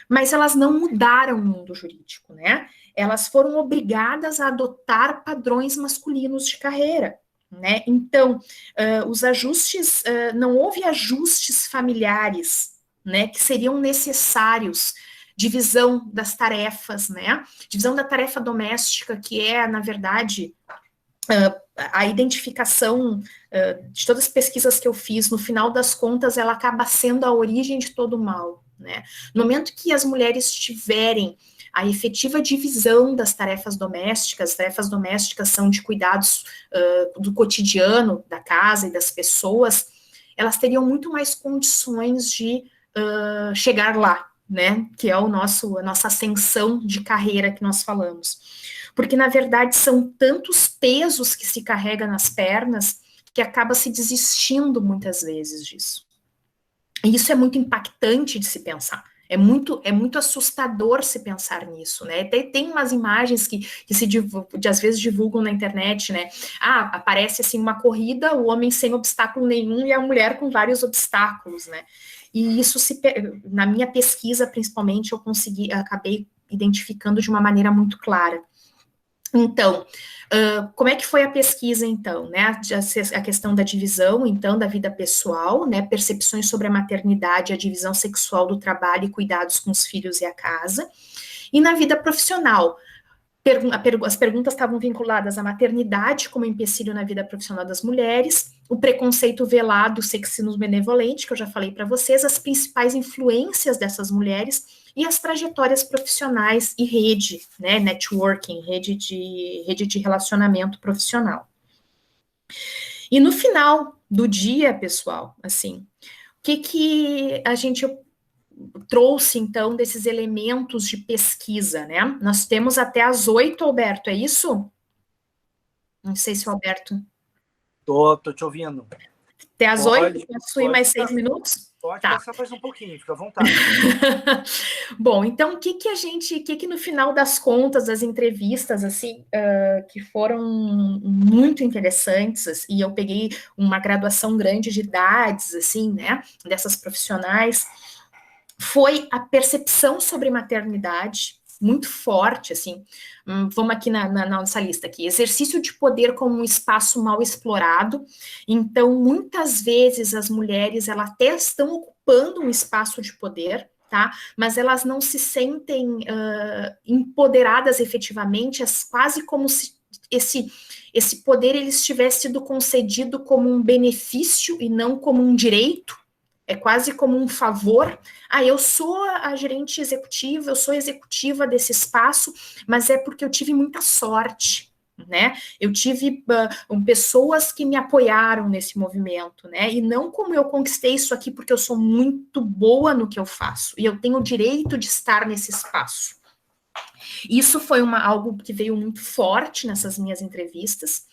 mas elas não mudaram o mundo jurídico, né? Elas foram obrigadas a adotar padrões masculinos de carreira, né? Então, os ajustes, não houve ajustes familiares, né, que seriam necessários, divisão das tarefas, né, divisão da tarefa doméstica, que é, na verdade, a identificação de todas as pesquisas que eu fiz, no final das contas, ela acaba sendo a origem de todo o mal, né. No momento que as mulheres tiverem a efetiva divisão das tarefas domésticas são de cuidados do cotidiano, da casa e das pessoas, elas teriam muito mais condições de chegar lá, né, que é a nossa ascensão de carreira que nós falamos. Porque, na verdade, são tantos pesos que se carrega nas pernas que acaba se desistindo muitas vezes disso. E isso é muito impactante de se pensar. É muito assustador se pensar nisso, né? Tem umas imagens que às vezes divulgam na internet, né? Aparece assim uma corrida, o homem sem obstáculo nenhum e a mulher com vários obstáculos, né? E isso, na minha pesquisa, principalmente, acabei identificando de uma maneira muito clara. Então, como é que foi a pesquisa, então, né, a questão da divisão, então, da vida pessoal, né, percepções sobre a maternidade, a divisão sexual do trabalho e cuidados com os filhos e a casa, e na vida profissional, as perguntas estavam vinculadas à maternidade como empecilho na vida profissional das mulheres, o preconceito velado, o sexismo benevolente, que eu já falei para vocês, as principais influências dessas mulheres e as trajetórias profissionais e rede, né, networking, rede de relacionamento profissional. E no final do dia, pessoal, assim, o que a gente trouxe, então, desses elementos de pesquisa, né? Nós temos até às 8, Alberto, é isso? Não sei se o Alberto... Tô te ouvindo. Até às 8, posso ir mais 6 minutos? Pode passar mais um pouquinho, fica à vontade. Bom, então, o que no final das contas, das entrevistas, assim, que foram muito interessantes, e eu peguei uma graduação grande de idades, assim, né, dessas profissionais, foi a percepção sobre maternidade, muito forte, assim, vamos aqui na nossa lista aqui, exercício de poder como um espaço mal explorado, então, muitas vezes as mulheres, elas até estão ocupando um espaço de poder, tá, mas elas não se sentem empoderadas efetivamente, quase como se esse poder ele tivesse sido concedido como um benefício e não como um direito, é quase como um favor. Eu sou a gerente executiva, eu sou executiva desse espaço, mas é porque eu tive muita sorte, né? Eu tive pessoas que me apoiaram nesse movimento, né? E não como eu conquistei isso aqui porque eu sou muito boa no que eu faço, e eu tenho o direito de estar nesse espaço. Isso foi algo que veio muito forte nessas minhas entrevistas.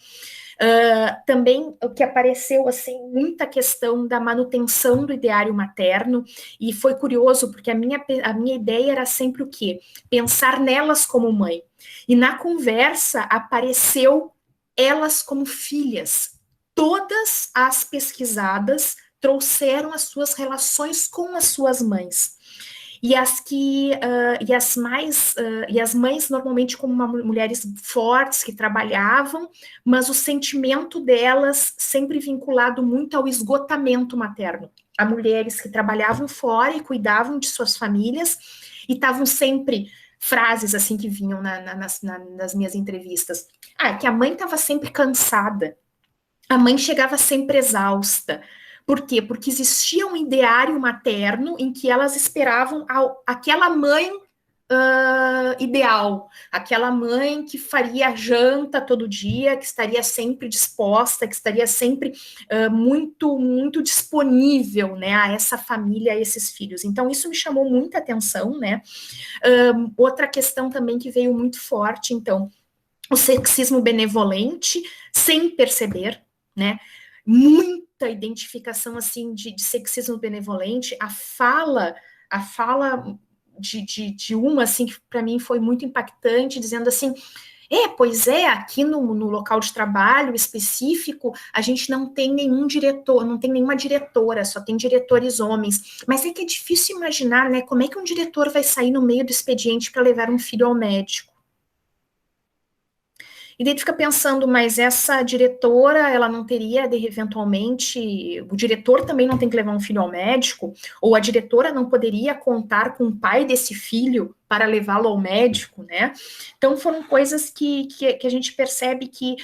Também o que apareceu, assim, muita questão da manutenção do ideário materno, e foi curioso, porque a minha ideia era sempre o quê? Pensar nelas como mãe. E na conversa apareceu elas como filhas. Todas as pesquisadas trouxeram as suas relações com as suas mães. e as mães normalmente como mulheres fortes que trabalhavam, mas o sentimento delas sempre vinculado muito ao esgotamento materno. A mulheres que trabalhavam fora e cuidavam de suas famílias e estavam sempre frases assim que vinham nas minhas entrevistas. Que a mãe estava sempre cansada, a mãe chegava sempre exausta. Por quê? Porque existia um ideário materno em que elas esperavam aquela mãe ideal, aquela mãe que faria janta todo dia, que estaria sempre disposta, que estaria sempre muito, muito disponível, né, a essa família, a esses filhos. Então, isso me chamou muita atenção, né? Outra questão também que veio muito forte, então, o sexismo benevolente, sem perceber, né? Muita identificação, assim, de sexismo benevolente, a fala de uma, assim, que para mim foi muito impactante, dizendo assim, pois é, aqui no local de trabalho específico, a gente não tem nenhum diretor, não tem nenhuma diretora, só tem diretores homens, mas é que é difícil imaginar, né, como é que um diretor vai sair no meio do expediente para levar um filho ao médico? E daí tu fica pensando, mas essa diretora, ela não teria, eventualmente, o diretor também não tem que levar um filho ao médico? Ou a diretora não poderia contar com o pai desse filho para levá-lo ao médico, né? Então, foram coisas que a gente percebe que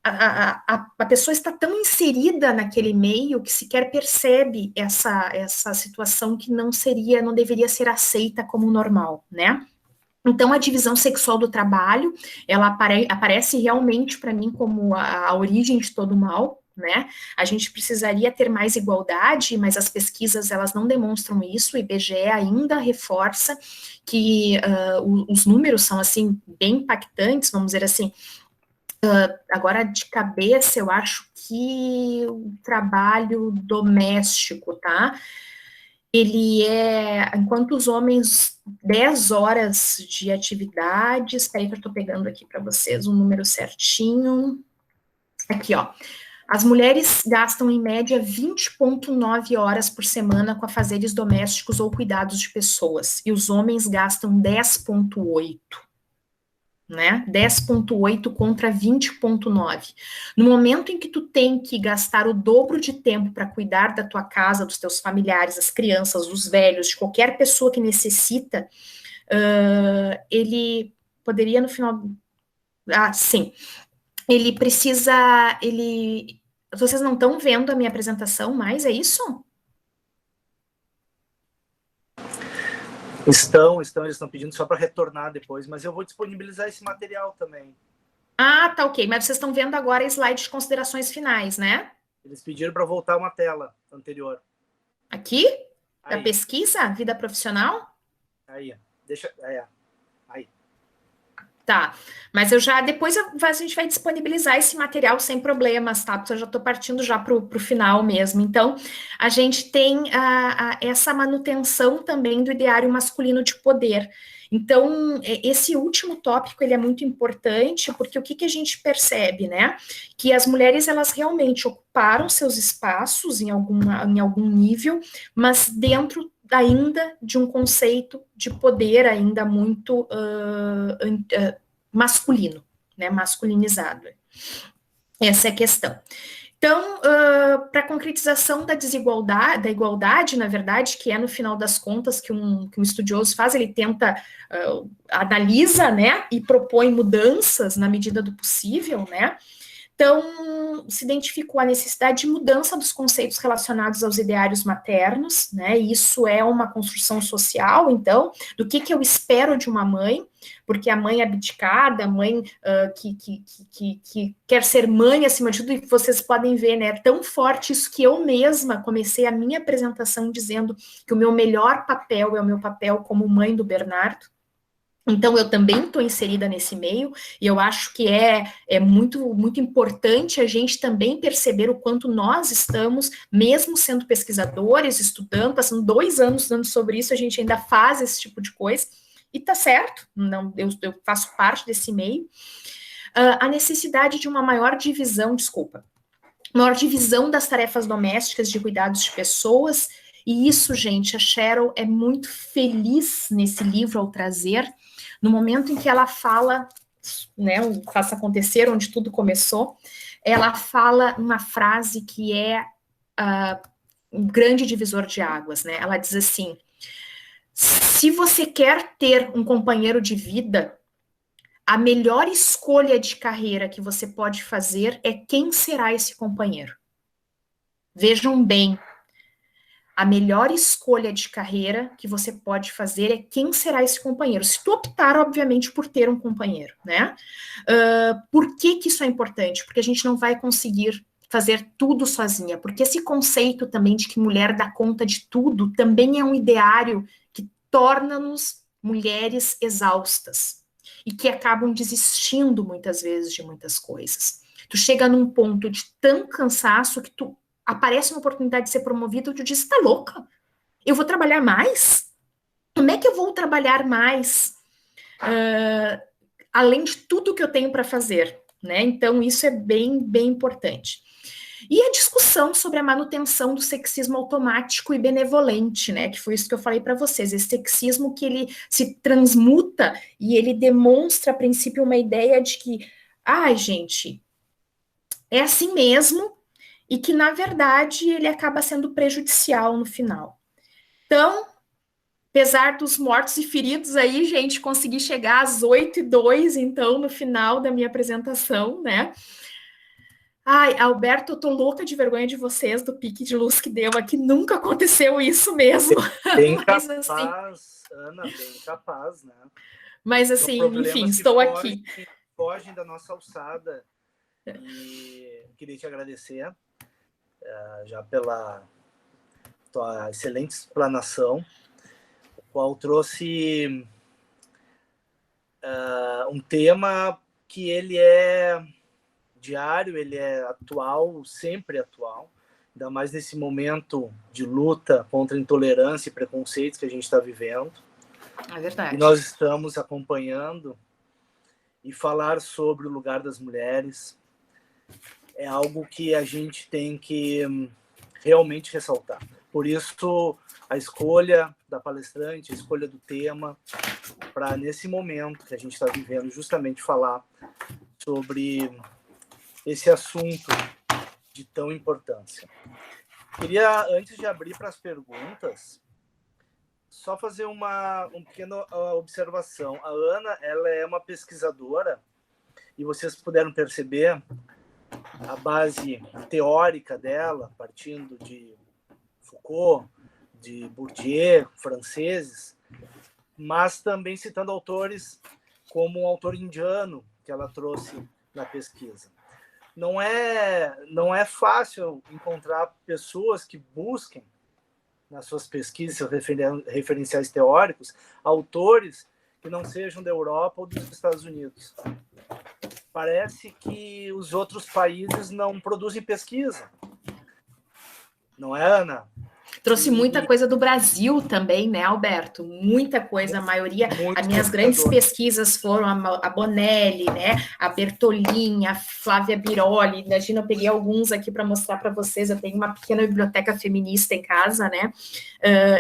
a pessoa está tão inserida naquele meio que sequer percebe essa situação que não deveria ser aceita como normal, né? Então, a divisão sexual do trabalho, ela aparece realmente para mim como a origem de todo o mal, né? A gente precisaria ter mais igualdade, mas as pesquisas, elas não demonstram isso, o IBGE ainda reforça que os números são, assim, bem impactantes, vamos dizer assim. Agora, de cabeça, eu acho que o trabalho doméstico, tá? Ele enquanto os homens, 10 horas de atividade, espera aí que eu estou pegando aqui para vocês o número certinho, aqui, ó, as mulheres gastam em média 20,9 horas por semana com afazeres domésticos ou cuidados de pessoas, e os homens gastam 10,8, né, 10,8 contra 20,9. No momento em que tu tem que gastar o dobro de tempo para cuidar da tua casa, dos teus familiares, das crianças, dos velhos, de qualquer pessoa que necessita, ele poderia no final... sim. Ele precisa... Vocês não estão vendo a minha apresentação mais, é isso? Eles estão pedindo só para retornar depois, mas eu vou disponibilizar esse material também. Tá ok, mas vocês estão vendo agora slide de considerações finais, né? Eles pediram para voltar uma tela anterior. Aqui? Da pesquisa? Vida profissional? Aí. Aí. Tá, mas depois a gente vai disponibilizar esse material sem problemas, tá? Porque eu já estou partindo já para o final mesmo. Então, a gente tem essa manutenção também do ideário masculino de poder. Então, esse último tópico, ele é muito importante, porque o que a gente percebe, né? Que as mulheres, elas realmente ocuparam seus espaços em algum nível, mas dentro ainda de um conceito de poder ainda muito masculino, né, masculinizado. Essa é a questão. Então, para a concretização da desigualdade, da igualdade, na verdade, que é no final das contas que um estudioso faz, ele tenta, analisa, né, e propõe mudanças na medida do possível, né. Então, se identificou a necessidade de mudança dos conceitos relacionados aos ideários maternos, né, e isso é uma construção social, então, do que eu espero de uma mãe, porque a mãe abdicada, a mãe que quer ser mãe acima de tudo, e vocês podem ver, né, é tão forte isso que eu mesma comecei a minha apresentação dizendo que o meu melhor papel é o meu papel como mãe do Bernardo. Então, eu também estou inserida nesse meio, e eu acho que é muito, muito importante a gente também perceber o quanto nós estamos, mesmo sendo pesquisadores, estudando, passando 2 anos estudando sobre isso, a gente ainda faz esse tipo de coisa, e tá certo, não, eu faço parte desse meio. A necessidade de uma maior divisão das tarefas domésticas de cuidados de pessoas, E isso, gente, a Cheryl é muito feliz nesse livro ao trazer, no momento em que ela fala, né, o Faça Acontecer, onde tudo começou, ela fala uma frase que é um grande divisor de águas, né? Ela diz assim: se você quer ter um companheiro de vida, a melhor escolha de carreira que você pode fazer é quem será esse companheiro. Vejam bem, a melhor escolha de carreira que você pode fazer é quem será esse companheiro. Se tu optar, obviamente, por ter um companheiro, né? Por que isso é importante? Porque a gente não vai conseguir fazer tudo sozinha, porque esse conceito também de que mulher dá conta de tudo também é um ideário que torna-nos mulheres exaustas e que acabam desistindo muitas vezes de muitas coisas. Tu chega num ponto de tão cansaço que tu aparece uma oportunidade de ser promovido, tu diz, tá louca? Eu vou trabalhar mais? Como é que eu vou trabalhar mais? Além de tudo que eu tenho para fazer, né? Então, isso é bem, bem importante. E a discussão sobre a manutenção do sexismo automático e benevolente, né? Que foi isso que eu falei para vocês. Esse sexismo que ele se transmuta e ele demonstra, a princípio, uma ideia de que, ai, gente, é assim mesmo, e que, na verdade, ele acaba sendo prejudicial no final. Então, apesar dos mortos e feridos aí, gente, consegui chegar às 8h02, então, no final da minha apresentação, né? Ai, Alberto, eu tô louca de vergonha de vocês, do pique de luz que deu aqui, nunca aconteceu isso mesmo. Bem Mas, capaz, assim, Ana, bem capaz, né? mas assim, enfim, estou aqui. Fogem da nossa alçada. E queria te agradecer já pela tua excelente explanação, o qual trouxe um tema que ele é diário, ele é atual, sempre atual, ainda mais nesse momento de luta contra a intolerância e preconceitos que a gente está vivendo. É verdade. E nós estamos acompanhando, e falar sobre o lugar das mulheres é algo que a gente tem que realmente ressaltar. Por isso, a escolha da palestrante, a escolha do tema, para nesse momento que a gente está vivendo, justamente falar sobre esse assunto de tão importância. Queria, antes de abrir para as perguntas, só fazer uma pequena observação. A Ana, ela é uma pesquisadora, e vocês puderam perceber a base teórica dela, partindo de Foucault, de Bourdieu, franceses, mas também citando autores como um autor indiano que ela trouxe na pesquisa. Não é fácil encontrar pessoas que busquem, nas suas pesquisas, seus referenciais teóricos, autores que não sejam da Europa ou dos Estados Unidos. Parece que os outros países não produzem pesquisa. Não é, Ana? Trouxe muita coisa do Brasil também, né, Alberto? Muita coisa, a maioria. As minhas grandes pesquisas foram a Bonelli, né, a Bertolini, a Flávia Biroli. Imagina, eu peguei alguns aqui para mostrar para vocês. Eu tenho uma pequena biblioteca feminista em casa, né?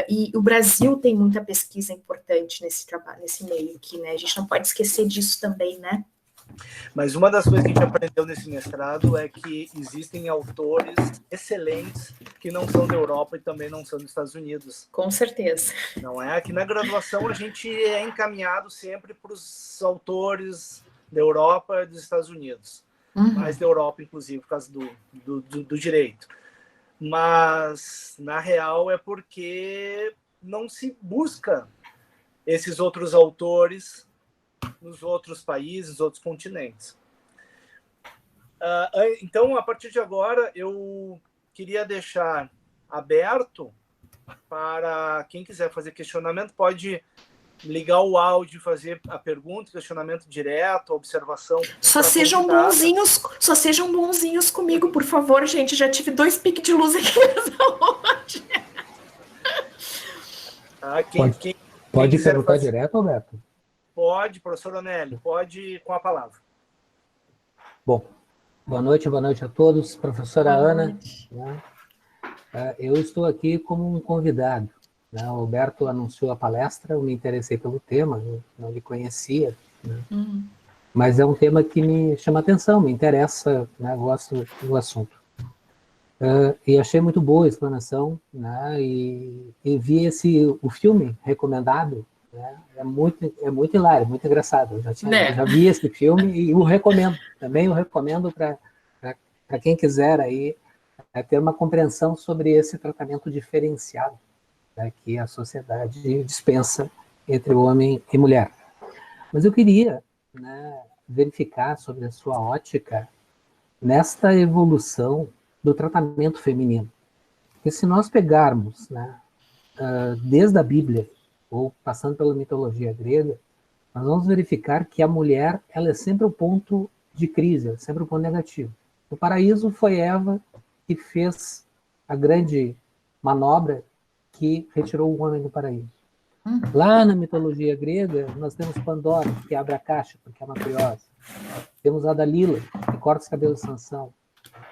E o Brasil tem muita pesquisa importante nesse trabalho, nesse meio aqui, né? A gente não pode esquecer disso também, né? Mas uma das coisas que a gente aprendeu nesse mestrado é que existem autores excelentes que não são da Europa e também não são dos Estados Unidos. Com certeza. Não é? Aqui na graduação a gente é encaminhado sempre para os autores da Europa e dos Estados Unidos. Mais da Europa, inclusive, por causa do direito. Mas, na real, é porque não se busca esses outros autores nos outros países, nos outros continentes. Então, a partir de agora, eu queria deixar aberto para quem quiser fazer questionamento, pode ligar o áudio e fazer a pergunta, questionamento direto, observação. Só sejam bonzinhos comigo, por favor, gente. Já tive 2 piques de luz aqui hoje. Pode perguntar direto, Alberto? Pode, professor Onélio, pode com a palavra. Bom, boa noite a todos. Professora Ana, né? Eu estou aqui como um convidado, né? O Alberto anunciou a palestra, eu me interessei pelo tema, eu não lhe conhecia, né? Mas é um tema que me chama atenção, me interessa, né? Gosto do assunto. E achei muito boa a explanação, né? E vi o filme recomendado, né? É muito hilário, muito engraçado. Eu já vi esse filme e o recomendo. Também o recomendo para quem quiser aí ter uma compreensão sobre esse tratamento diferenciado, né, que a sociedade dispensa entre homem e mulher. Mas eu queria, né, verificar sobre a sua ótica nesta evolução do tratamento feminino. Porque se nós pegarmos, né, desde a Bíblia, ou passando pela mitologia grega, nós vamos verificar que a mulher ela é sempre o ponto de crise, é sempre o ponto negativo. No paraíso foi Eva que fez a grande manobra que retirou o homem do paraíso. Lá na mitologia grega, nós temos Pandora, que abre a caixa porque é uma curiosa. Temos a Dalila, que corta os cabelos de Sansão.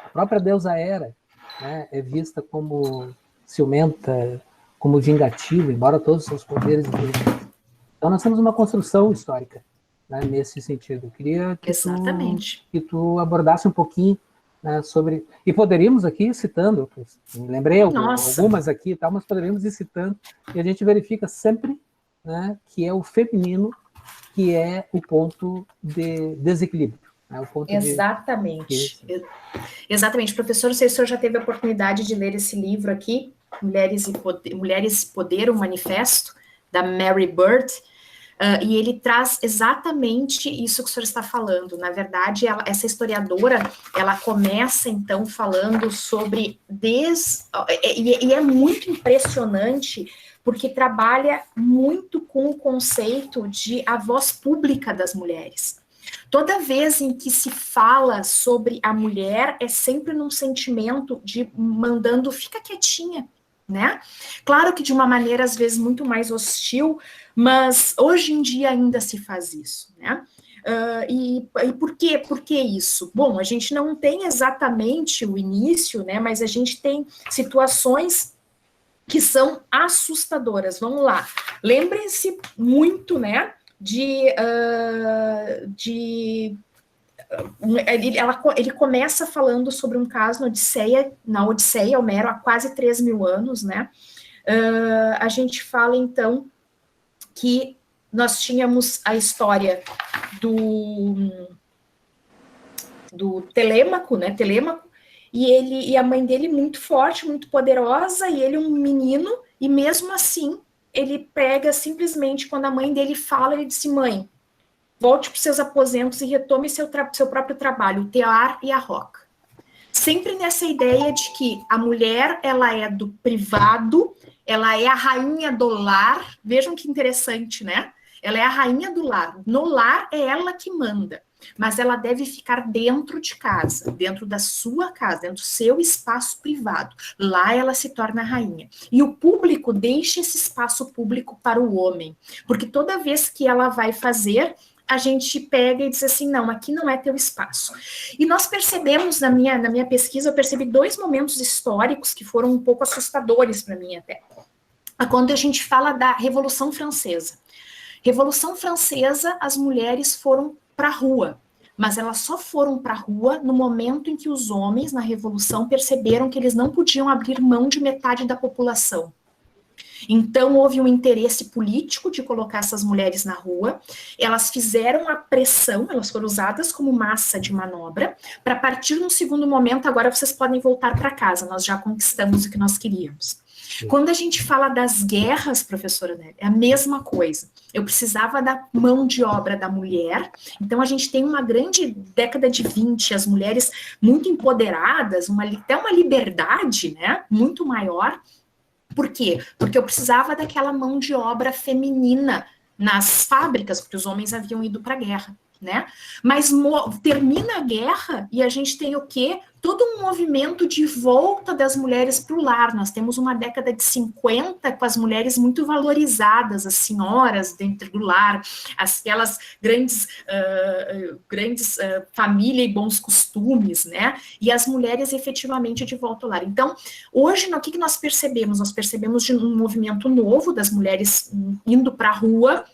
A própria deusa Hera, né, é vista como ciumenta, como vingativa, embora todos os seus poderes... Então nós temos uma construção histórica, né, nesse sentido. Eu queria que tu abordasse um pouquinho, né, sobre... E poderíamos aqui ir citando, me lembrei algumas aqui, tal, mas poderíamos ir citando, e a gente verifica sempre, né, que é o feminino que é o ponto de desequilíbrio. Né, o ponto Exatamente. Exatamente. Professor, não sei se o senhor já teve a oportunidade de ler esse livro aqui, Mulheres e Poder, o Manifesto, da Mary Bird, e ele traz exatamente isso que o senhor está falando. Na verdade, essa historiadora, ela começa, então, falando sobre... E é muito impressionante, porque trabalha muito com o conceito de a voz pública das mulheres. Toda vez em que se fala sobre a mulher, é sempre num sentimento de mandando, fica quietinha, né? Claro que de uma maneira, às vezes, muito mais hostil, mas hoje em dia ainda se faz isso, né? E por quê? Por que isso? Bom, a gente não tem exatamente o início, né? Mas a gente tem situações que são assustadoras. Vamos lá. Lembrem-se muito, né? Ele começa falando sobre um caso na Odisseia, Homero, há quase 3.000 anos, né? A gente fala, então, que nós tínhamos a história do Telêmaco, né? Telêmaco, e a mãe dele muito forte, muito poderosa, e ele um menino, e mesmo assim, ele pega simplesmente, quando a mãe dele fala, ele disse: mãe, volte para os seus aposentos e retome seu próprio trabalho, o tear e a roca. Sempre nessa ideia de que a mulher, ela é do privado, ela é a rainha do lar. Vejam que interessante, né? Ela é a rainha do lar. No lar é ela que manda, mas ela deve ficar dentro de casa, dentro da sua casa, dentro do seu espaço privado. Lá ela se torna rainha. E o público deixa esse espaço público para o homem, porque toda vez que ela vai fazer, a gente pega e diz assim, não, aqui não é teu espaço. E nós percebemos, na minha pesquisa, eu percebi 2 momentos históricos que foram um pouco assustadores para mim até. Quando a gente fala da Revolução Francesa. Revolução Francesa, as mulheres foram para a rua, mas elas só foram para a rua no momento em que os homens, na Revolução, perceberam que eles não podiam abrir mão de metade da população. Então, houve um interesse político de colocar essas mulheres na rua, elas fizeram a pressão, elas foram usadas como massa de manobra, para partir de um segundo momento, agora vocês podem voltar para casa, nós já conquistamos o que nós queríamos. Quando a gente fala das guerras, professora Nélia, é a mesma coisa. Eu precisava da mão de obra da mulher, então a gente tem uma grande década de 20, as mulheres muito empoderadas, até uma liberdade, né, muito maior. Por quê? Porque eu precisava daquela mão de obra feminina nas fábricas, porque os homens haviam ido para a guerra. né? Mas termina a guerra e a gente tem o quê? Todo um movimento de volta das mulheres para o lar. Nós temos uma década de 50 com as mulheres muito valorizadas, as senhoras dentro do lar, aquelas grandes família e bons costumes, né? E as mulheres efetivamente de volta ao lar. Então, hoje, o que nós percebemos? Nós percebemos de um movimento novo das mulheres indo para a rua,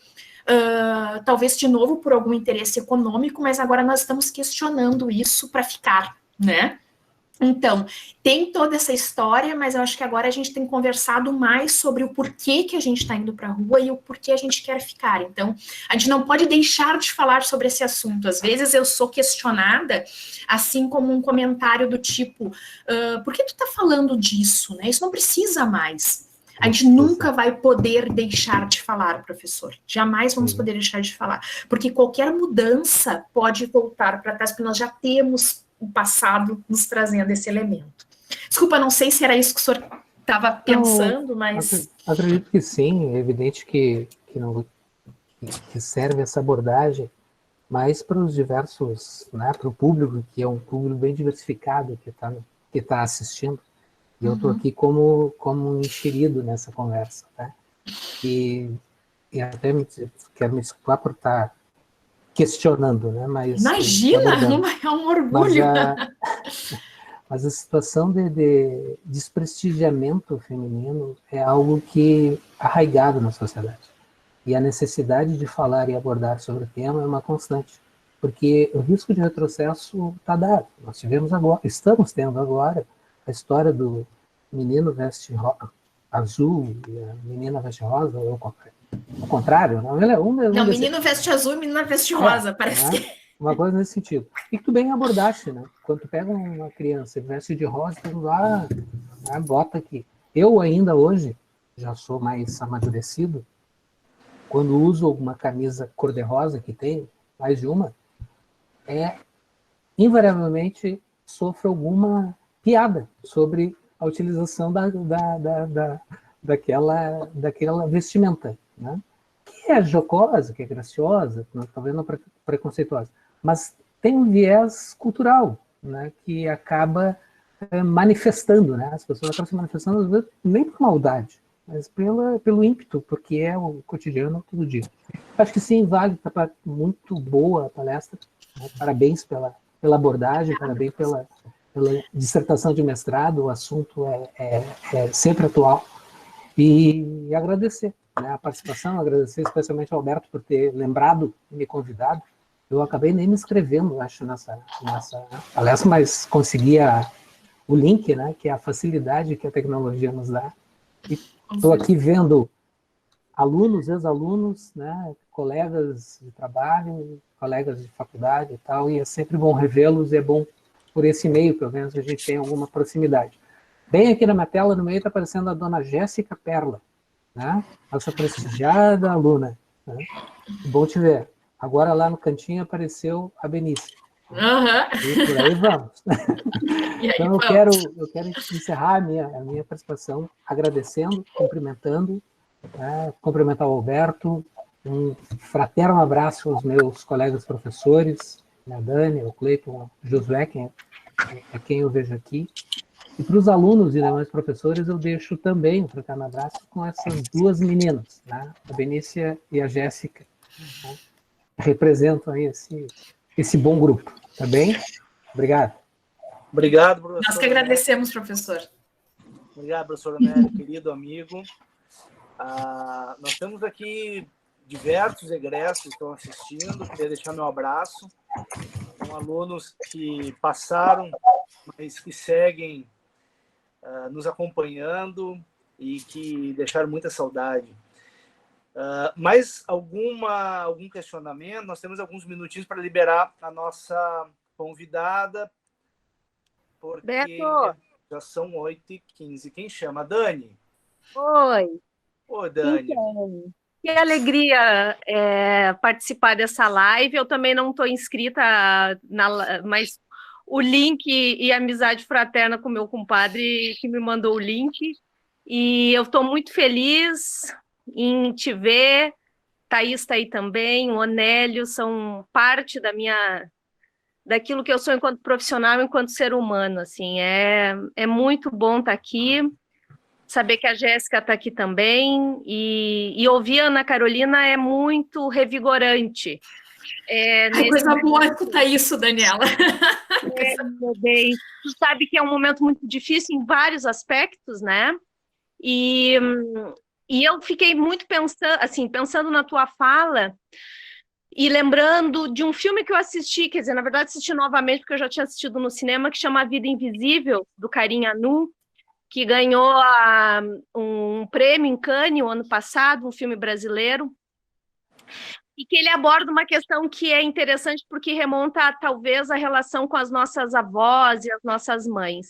talvez de novo por algum interesse econômico, mas agora nós estamos questionando isso para ficar, né? Então, tem toda essa história, mas eu acho que agora a gente tem conversado mais sobre o porquê que a gente está indo para a rua e o porquê a gente quer ficar. Então, a gente não pode deixar de falar sobre esse assunto. Às vezes eu sou questionada, assim como um comentário do tipo, por que tu está falando disso, né? Isso não precisa mais. A gente nunca vai poder deixar de falar, professor. Jamais vamos poder deixar de falar. Porque qualquer mudança pode voltar para trás, porque nós já temos o passado nos trazendo esse elemento. Desculpa, não sei se era isso que o senhor estava pensando, mas... Acredito que sim. É evidente que serve essa abordagem, mas para os diversos, né, para o público, que é um público bem diversificado que tá assistindo. E eu estou aqui como inserido nessa conversa, tá? E até quero me desculpar por estar questionando, né? Mas imagina, é um orgulho. Mas a situação de desprestigiamento feminino é algo que é arraigado na sociedade. E a necessidade de falar e abordar sobre o tema é uma constante. Porque o risco de retrocesso está dado. Nós estamos tendo agora a história do menino veste azul e a menina veste rosa, ou ao contrário, não? Não, menino veste azul e menina veste rosa, parece que... Uma coisa nesse sentido. E que tu bem abordaste, né? Quando tu pega uma criança e veste de rosa, tu lá, bota aqui. Eu ainda hoje, já sou mais amadurecido, quando uso alguma camisa cor-de-rosa, que tem mais de uma, invariavelmente sofro alguma piada sobre a utilização daquela vestimenta, né? Que é jocosa, que é graciosa, talvez não preconceituosa, mas tem um viés cultural, né, que acaba manifestando, né? As pessoas acabam se manifestando, às vezes, nem por maldade, mas pelo ímpeto, porque é o cotidiano todo dia. Acho que sim, vale, tá muito boa a palestra, né? Parabéns pela abordagem, parabéns pela dissertação de mestrado, o assunto é sempre atual, e agradecer, né, a participação, agradecer especialmente ao Alberto por ter lembrado e me convidado. Eu acabei nem me inscrevendo, acho, nessa palestra, mas consegui o link, né, que é a facilidade que a tecnologia nos dá. Estou aqui vendo alunos, ex-alunos, né, colegas de trabalho, colegas de faculdade e tal, e é sempre bom revê-los, e é bom por esse meio, pelo menos a gente tem alguma proximidade. Bem aqui na minha tela, no meio, está aparecendo a dona Jéssica Perla, né? Nossa prestigiada aluna, né? Bom te ver. Agora lá no cantinho apareceu a Benícia. E por aí vamos. Então eu quero encerrar a minha participação agradecendo, cumprimentando, né? Cumprimentar o Alberto, um fraterno abraço aos meus colegas professores, a Dani, o Cleiton, o Josué, a quem eu vejo aqui. E para os alunos e demais professores, eu deixo também um fraterno abraço com essas duas meninas, né? A Benícia e a Jéssica, né? Representam aí esse bom grupo, tá bem? Obrigado. Obrigado, professor. Nós que agradecemos, professor. Obrigado, professor Nélio, querido amigo. Nós temos aqui diversos egressos que estão assistindo, queria deixar meu abraço. São alunos que passaram, mas que seguem nos acompanhando e que deixaram muita saudade. Mais algum questionamento? Nós temos alguns minutinhos para liberar a nossa convidada, porque Beto. Já são 8h15. Quem chama? Dani? Oi. Oi, Dani. Então, que alegria participar dessa live. Eu também não estou inscrita, mas o link e amizade fraterna com meu compadre que me mandou o link. E eu estou muito feliz em te ver, Thaís está aí também, o Onélio, são parte daquilo que eu sou enquanto profissional, enquanto ser humano, assim, é muito bom estar aqui, saber que a Jéssica está aqui também, e ouvir a Ana Carolina é muito revigorante. Coisa boa escutar isso, Daniela. Meu bem, tu sabe que é um momento muito difícil em vários aspectos, né? E eu fiquei muito pensando na tua fala e lembrando de um filme que eu assisti, quer dizer, na verdade assisti novamente, porque eu já tinha assistido no cinema, que chama A Vida Invisível, do Karim Anu, que ganhou um prêmio em Cannes o ano passado, um filme brasileiro, e que ele aborda uma questão que é interessante porque remonta talvez a relação com as nossas avós e as nossas mães.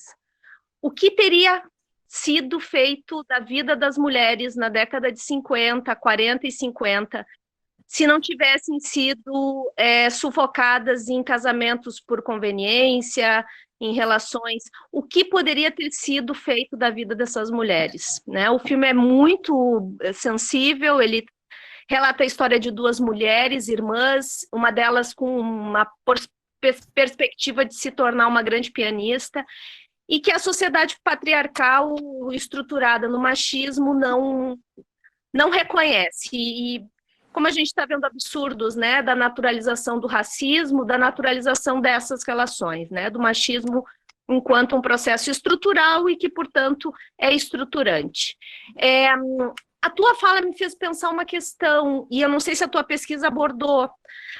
O que teria sido feito da vida das mulheres na década de 50, 40 e 50, se não tivessem sido sufocadas em casamentos por conveniência, em relações, o que poderia ter sido feito da vida dessas mulheres, né? O filme é muito sensível, ele relata a história de duas mulheres, irmãs, uma delas com uma perspectiva de se tornar uma grande pianista, e que a sociedade patriarcal estruturada no machismo não reconhece. E como a gente está vendo absurdos, né, da naturalização do racismo, da naturalização dessas relações, né, do machismo enquanto um processo estrutural e que, portanto, é estruturante. A tua fala me fez pensar uma questão, e eu não sei se a tua pesquisa abordou,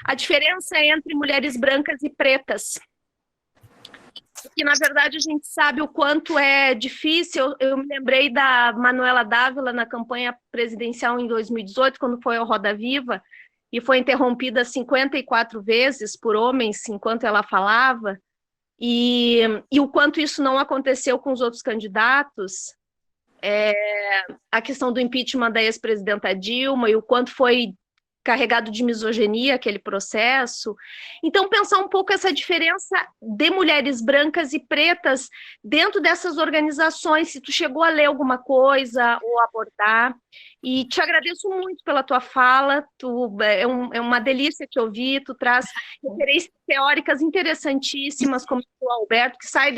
a diferença entre mulheres brancas e pretas. Que, na verdade, a gente sabe o quanto é difícil. Eu me lembrei da Manuela Dávila na campanha presidencial em 2018, quando foi ao Roda Viva, e foi interrompida 54 vezes por homens enquanto ela falava, e o quanto isso não aconteceu com os outros candidatos. A questão do impeachment da ex-presidenta Dilma e o quanto foi carregado de misoginia aquele processo. Então, pensar um pouco essa diferença de mulheres brancas e pretas dentro dessas organizações, se tu chegou a ler alguma coisa ou abordar. E te agradeço muito pela tua fala, é uma delícia te ouvir, tu traz referências teóricas interessantíssimas, como o Alberto, que sai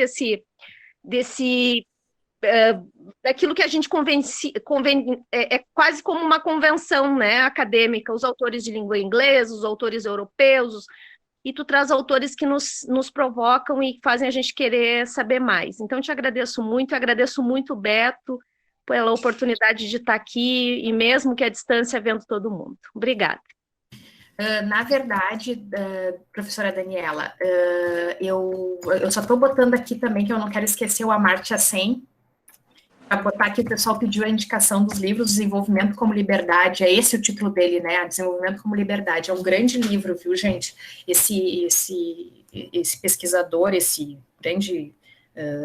daquilo que a gente é quase como uma convenção, né, acadêmica, os autores de língua inglesa, os autores europeus, e tu traz autores que nos provocam e fazem a gente querer saber mais. Então, te agradeço muito, Beto, pela oportunidade de estar aqui, e mesmo que à distância, vendo todo mundo. Obrigada. Na verdade, professora Daniela, eu só estou botando aqui também, que eu não quero esquecer o Amartya Sen, para botar aqui, o pessoal pediu a indicação dos livros, Desenvolvimento como Liberdade, é esse o título dele, né, Desenvolvimento como Liberdade, é um grande livro, viu, gente, esse pesquisador, esse grande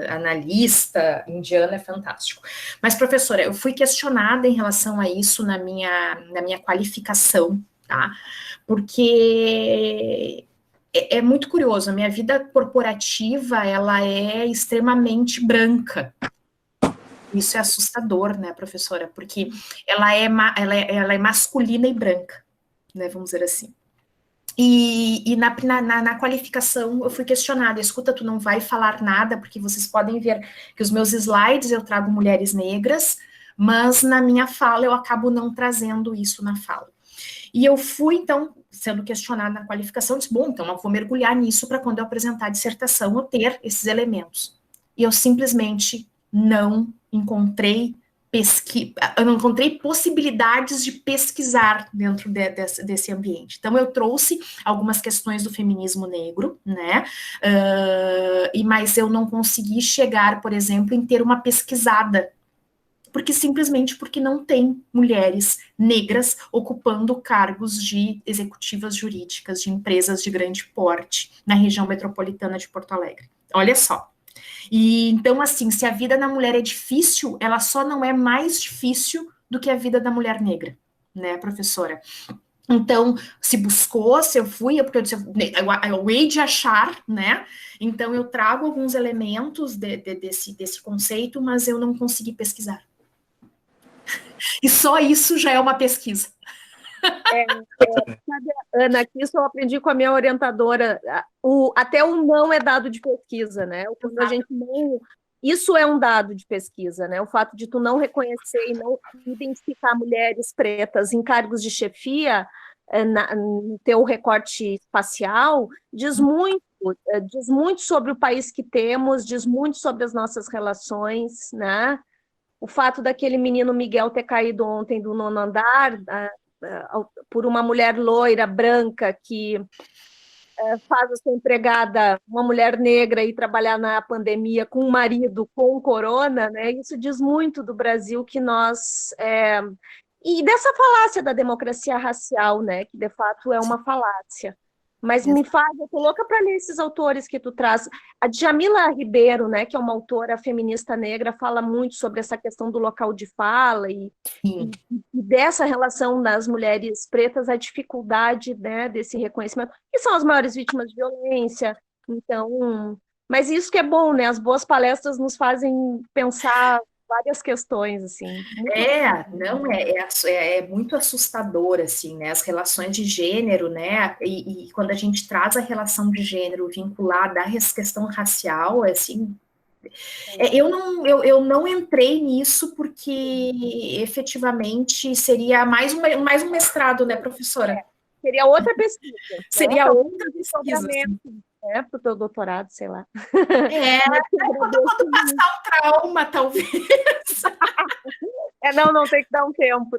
analista indiano é fantástico. Mas, professora, eu fui questionada em relação a isso na minha qualificação, tá, porque é muito curioso, a minha vida corporativa, ela é extremamente branca. Isso é assustador, né, professora? Porque ela é masculina e branca, né, vamos dizer assim. E na qualificação eu fui questionada, escuta, tu não vai falar nada, porque vocês podem ver que os meus slides eu trago mulheres negras, mas na minha fala eu acabo não trazendo isso na fala. E eu fui, então, sendo questionada na qualificação, disse, bom, então eu vou mergulhar nisso para quando eu apresentar a dissertação eu ter esses elementos. E eu simplesmente não encontrei possibilidades de pesquisar dentro desse ambiente. Então, eu trouxe algumas questões do feminismo negro, né, mas eu não consegui chegar, por exemplo, em ter uma pesquisada, simplesmente porque não tem mulheres negras ocupando cargos de executivas jurídicas de empresas de grande porte na região metropolitana de Porto Alegre. Olha só. E então, assim, se a vida da mulher é difícil, ela só não é mais difícil do que a vida da mulher negra, né, professora? Então, se eu fui, porque eu hei de achar, né? Então, eu trago alguns elementos desse conceito, mas eu não consegui pesquisar. E só isso já é uma pesquisa. Sabe, Ana, que isso eu aprendi com a minha orientadora. Até o não é dado de pesquisa, né? Quando a gente não... Isso é um dado de pesquisa, né? O fato de tu não reconhecer e não identificar mulheres pretas em cargos de chefia no teu recorte espacial diz muito sobre o país que temos, diz muito sobre as nossas relações, né? O fato daquele menino Miguel ter caído ontem do 9º andar por uma mulher loira, branca, que faz a sua empregada, uma mulher negra, e trabalhar na pandemia com um marido com corona, né? Isso diz muito do Brasil, que nós... E dessa falácia da democracia racial, né? Que de fato é uma falácia. Mas eu tô louca para ler esses autores que tu traz. A Djamila Ribeiro, né, que é uma autora feminista negra, fala muito sobre essa questão do local de fala e dessa relação das mulheres pretas, a dificuldade, né, desse reconhecimento, que são as maiores vítimas de violência. Então, mas isso que é bom, né? As boas palestras nos fazem pensar várias questões, assim. É muito assustador, assim, né, as relações de gênero, né, e quando a gente traz a relação de gênero vinculada à questão racial, assim, eu não entrei nisso porque, efetivamente, seria mais um mestrado, né, professora? Seria outra pesquisa. Seria outra pesquisa, para o teu doutorado, sei lá. Quando passar um trauma, talvez. Não, tem que dar um tempo,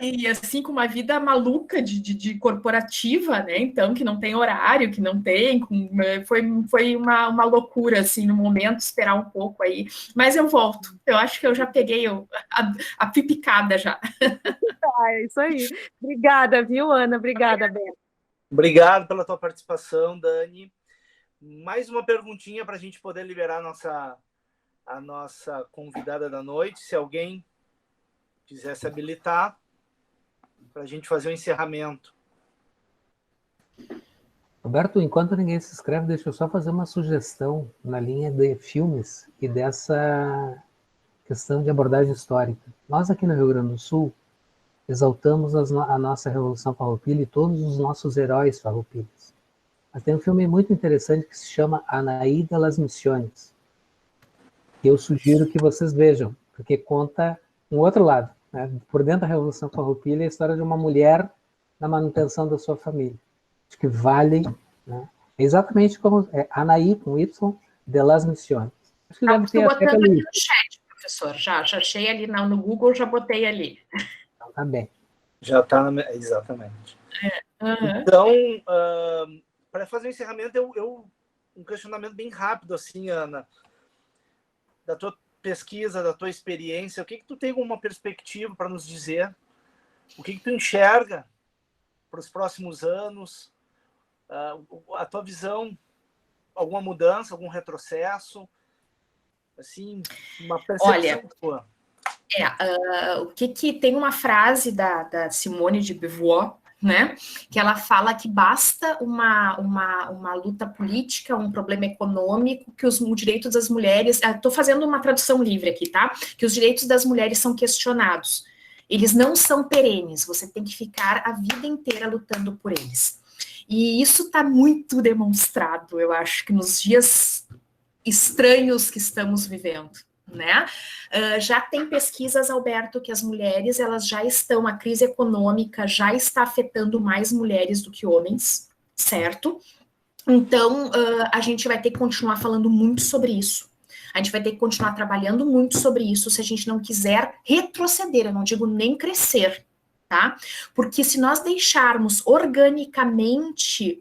E assim, com uma vida maluca de corporativa, né, então, que não tem horário, que não tem, foi uma loucura, assim, no momento, esperar um pouco aí, mas eu volto, eu acho que eu já peguei a pipicada já. É isso aí. Obrigada, viu, Ana? Obrigada, Beto. Obrigado pela tua participação, Dani. Mais uma perguntinha para a gente poder liberar a nossa convidada da noite. Se alguém quiser se habilitar para a gente fazer o encerramento. Roberto, enquanto ninguém se inscreve, deixa eu só fazer uma sugestão na linha de filmes e dessa questão de abordagem histórica. Nós aqui no Rio Grande do Sul exaltamos a nossa Revolução Farroupilha e todos os nossos heróis farroupilhas. Mas tem um filme muito interessante que se chama Anaí de las Misiones, que eu sugiro que vocês vejam, porque conta um outro lado, né? Por dentro da Revolução Farroupilha, a história de uma mulher na manutenção da sua família. Acho que vale, né? É exatamente como Anaí, com Y, de las Misiones. Acho que deve ter até botando ali no chat, professor, já achei ali no Google, já botei ali. Tá bem. Já está exatamente. Então, para fazer o encerramento, um questionamento bem rápido, assim, Ana, da tua pesquisa, da tua experiência, o que tu tem como uma perspectiva para nos dizer? O que tu enxerga para os próximos anos? A tua visão, alguma mudança, algum retrocesso? Assim, uma percepção tua. O que tem uma frase da Simone de Beauvoir, né, que ela fala que basta uma luta política, um problema econômico, que os direitos das mulheres... Estou fazendo uma tradução livre aqui, tá? Que os direitos das mulheres são questionados. Eles não são perenes, você tem que ficar a vida inteira lutando por eles. E isso está muito demonstrado, eu acho, que nos dias estranhos que estamos vivendo, né? Já tem pesquisas, Alberto, que as mulheres, elas já estão, a crise econômica já está afetando mais mulheres do que homens, certo? Então, a gente vai ter que continuar falando muito sobre isso. A gente vai ter que continuar trabalhando muito sobre isso se a gente não quiser retroceder, eu não digo nem crescer, tá? Porque se nós deixarmos organicamente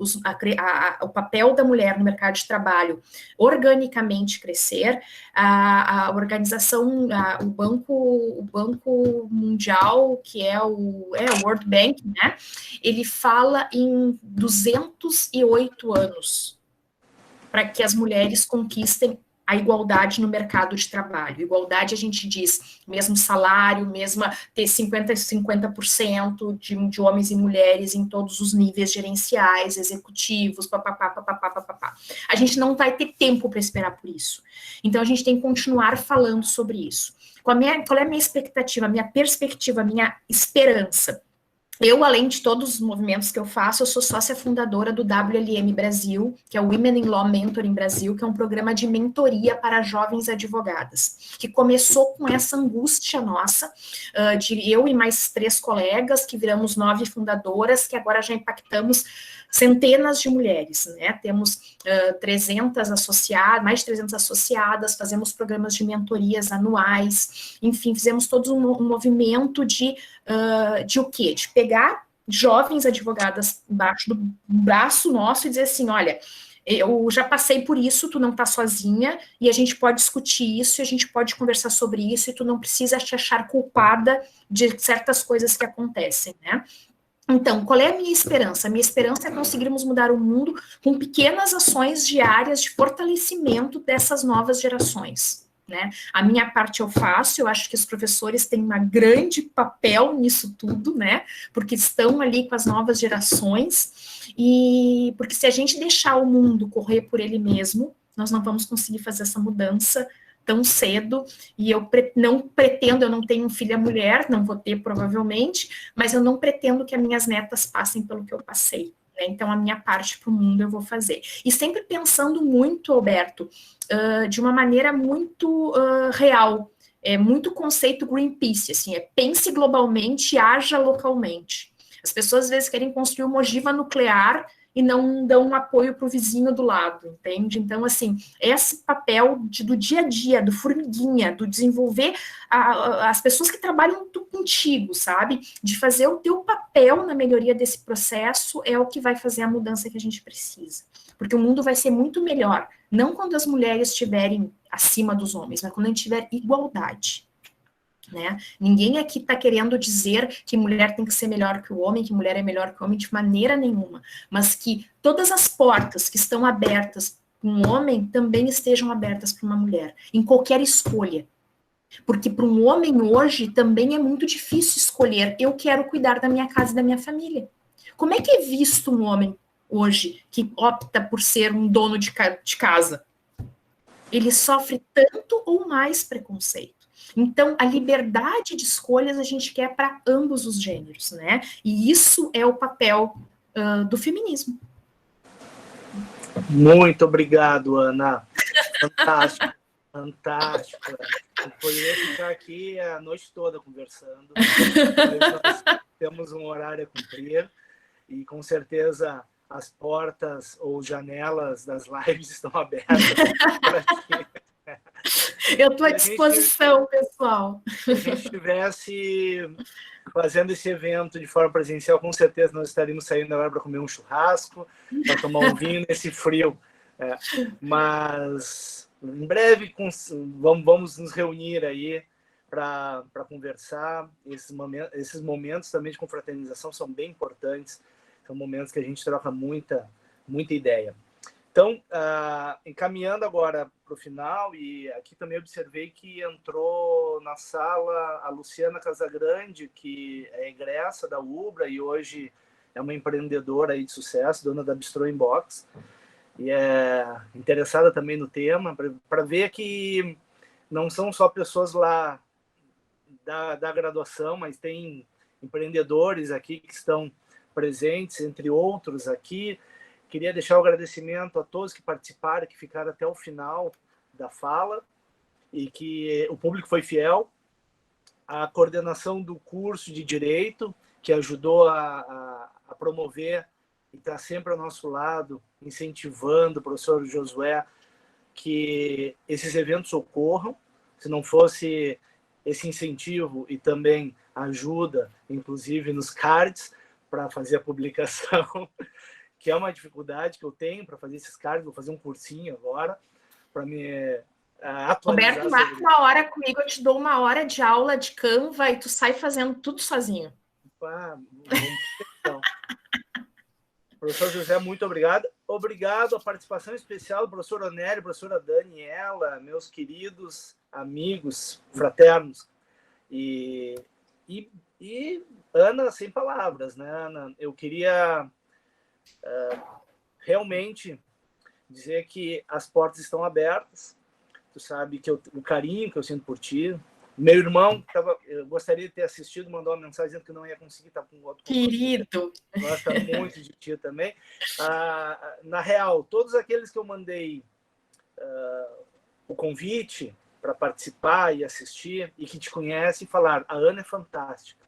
o papel da mulher no mercado de trabalho organicamente crescer, a organização, o Banco Mundial, que é o World Bank, né? Ele fala em 208 anos para que as mulheres conquistem a igualdade no mercado de trabalho. Igualdade, a gente diz, mesmo salário, ter 50% de homens e mulheres em todos os níveis gerenciais, executivos, papapá, papapá, papapá. A gente não vai ter tempo para esperar por isso. Então, a gente tem que continuar falando sobre isso. Qual é a minha expectativa, a minha perspectiva, a minha esperança? Eu, além de todos os movimentos que eu faço, eu sou sócia fundadora do WLM Brasil, que é o Women in Law Mentoring Brasil, que é um programa de mentoria para jovens advogadas, que começou com essa angústia nossa, de eu e mais 3 colegas, que viramos 9 fundadoras, que agora já impactamos centenas de mulheres, né? Temos 300 associadas, mais de 300 associadas, fazemos programas de mentorias anuais, enfim, fizemos todo um movimento de o quê? De pegar jovens advogadas embaixo do braço nosso e dizer assim, olha, eu já passei por isso, tu não tá sozinha, e a gente pode discutir isso, e a gente pode conversar sobre isso, e tu não precisa te achar culpada de certas coisas que acontecem, né? Então, qual é a minha esperança? A minha esperança é conseguirmos mudar o mundo com pequenas ações diárias de fortalecimento dessas novas gerações, né? A minha parte eu faço, eu acho que os professores têm um grande papel nisso tudo, né? Porque estão ali com as novas gerações, e porque se a gente deixar o mundo correr por ele mesmo, nós não vamos conseguir fazer essa mudança tão cedo, e eu não pretendo, eu não tenho filha mulher, não vou ter provavelmente, mas eu não pretendo que as minhas netas passem pelo que eu passei, né? Então a minha parte para o mundo eu vou fazer. E sempre pensando muito, Alberto, de uma maneira muito real, muito conceito Greenpeace, assim, pense globalmente e haja localmente. As pessoas às vezes querem construir uma ogiva nuclear e não dão um apoio para o vizinho do lado, entende? Então, assim, esse papel do dia a dia, do formiguinha, do desenvolver as pessoas que trabalham contigo, sabe? De fazer o teu papel na melhoria desse processo é o que vai fazer a mudança que a gente precisa. Porque o mundo vai ser muito melhor, não quando as mulheres estiverem acima dos homens, mas quando a gente tiver igualdade. Né? Ninguém aqui está querendo dizer que mulher tem que ser melhor que o homem, que mulher é melhor que o homem, de maneira nenhuma, mas que todas as portas que estão abertas para um homem também estejam abertas para uma mulher, em qualquer escolha. Porque para um homem hoje também é muito difícil escolher, eu quero cuidar da minha casa e da minha família. Como é que é visto um homem hoje que opta por ser um dono de casa? Ele sofre tanto ou mais preconceito. Então, a liberdade de escolhas a gente quer para ambos os gêneros, né? E isso é o papel do feminismo. Muito obrigado, Ana. Fantástico, fantástico. Eu poderia ficar aqui a noite toda conversando, mas nós temos um horário a cumprir e, com certeza, as portas ou janelas das lives estão abertas para ti. Eu estou à disposição, pessoal. Se a gente estivesse fazendo esse evento de forma presencial, com certeza nós estaríamos saindo agora para comer um churrasco, para tomar um vinho nesse frio. Mas, em breve, vamos nos reunir aí para conversar. Esses momentos também de confraternização são bem importantes. São momentos que a gente troca muita ideia. Então, encaminhando agora para o final, e aqui também observei que entrou na sala a Luciana Casagrande, que é egressa da UBRA e hoje é uma empreendedora aí de sucesso, dona da Bistrô Inbox, e é interessada também no tema, para ver que não são só pessoas lá da graduação, mas tem empreendedores aqui que estão presentes, entre outros aqui. Queria deixar o agradecimento a todos que participaram, que ficaram até o final da fala e que o público foi fiel. A coordenação do curso de Direito, que ajudou a promover e está sempre ao nosso lado, incentivando o professor Josué que esses eventos ocorram. Se não fosse esse incentivo e também ajuda, inclusive nos cards, para fazer a publicação, que é uma dificuldade que eu tenho para fazer esses cards. Vou fazer um cursinho agora para me atualizar. Roberto, marca uma hora comigo, eu te dou 1 hora de aula de Canva e tu sai fazendo tudo sozinho. Vamos então. Professor José, muito obrigado. Obrigado à participação especial do professor Onélio, professora Daniela, meus queridos amigos fraternos. E Ana, sem palavras, né, Ana? Eu queria realmente dizer que as portas estão abertas. Tu sabe que o carinho que eu sinto por ti. Meu irmão, eu gostaria de ter assistido, mandou uma mensagem dizendo que não ia conseguir estar com o outro. Querido! Gosta muito de ti também. Na real, todos aqueles que eu mandei o convite para participar e assistir, e que te conhecem, falaram, a Ana é fantástica.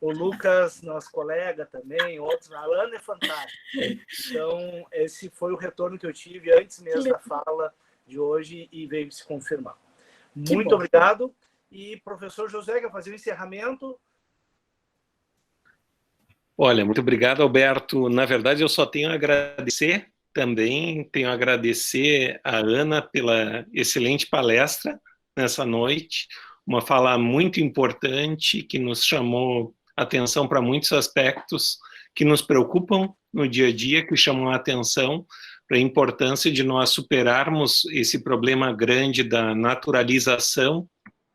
O Lucas, nosso colega também, outros, a Ana é fantástica. Então, esse foi o retorno que eu tive antes mesmo da fala de hoje e veio se confirmar. Muito obrigado. E, professor José, quer fazer o encerramento? Olha, muito obrigado, Alberto. Na verdade, eu só tenho a agradecer também, tenho a agradecer a Ana pela excelente palestra nessa noite, uma fala muito importante que nos chamou atenção para muitos aspectos que nos preocupam no dia a dia, que chamam a atenção para a importância de nós superarmos esse problema grande da naturalização,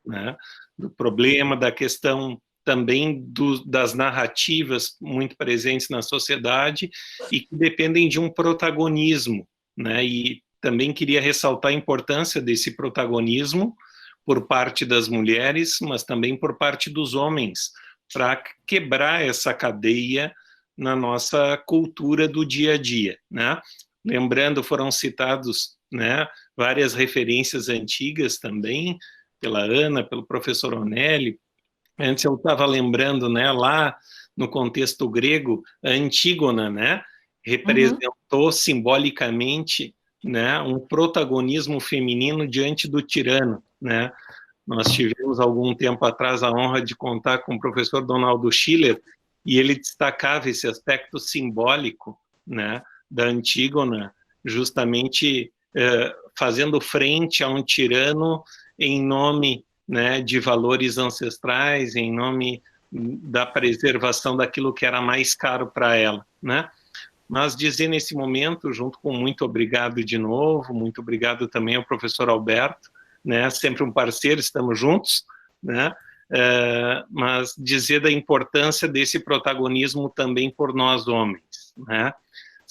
né, do problema da questão também das narrativas muito presentes na sociedade e que dependem de um protagonismo, né, e também queria ressaltar a importância desse protagonismo por parte das mulheres, mas também por parte dos homens, para quebrar essa cadeia na nossa cultura do dia a dia, né? Lembrando, foram citados, né, várias referências antigas também, pela Ana, pelo professor Onélio. Antes eu estava lembrando, né, lá no contexto grego, a Antígona, né, representou simbolicamente, né, um protagonismo feminino diante do tirano, né. Nós tivemos algum tempo atrás a honra de contar com o professor Donaldo Schiller, e ele destacava esse aspecto simbólico, né, da Antígona, justamente fazendo frente a um tirano em nome, né, de valores ancestrais, em nome da preservação daquilo que era mais caro para ela, né? Mas dizer nesse momento, junto com muito obrigado de novo, muito obrigado também ao professor Alberto, né, sempre um parceiro, estamos juntos, né? Mas dizer da importância desse protagonismo também por nós homens, né?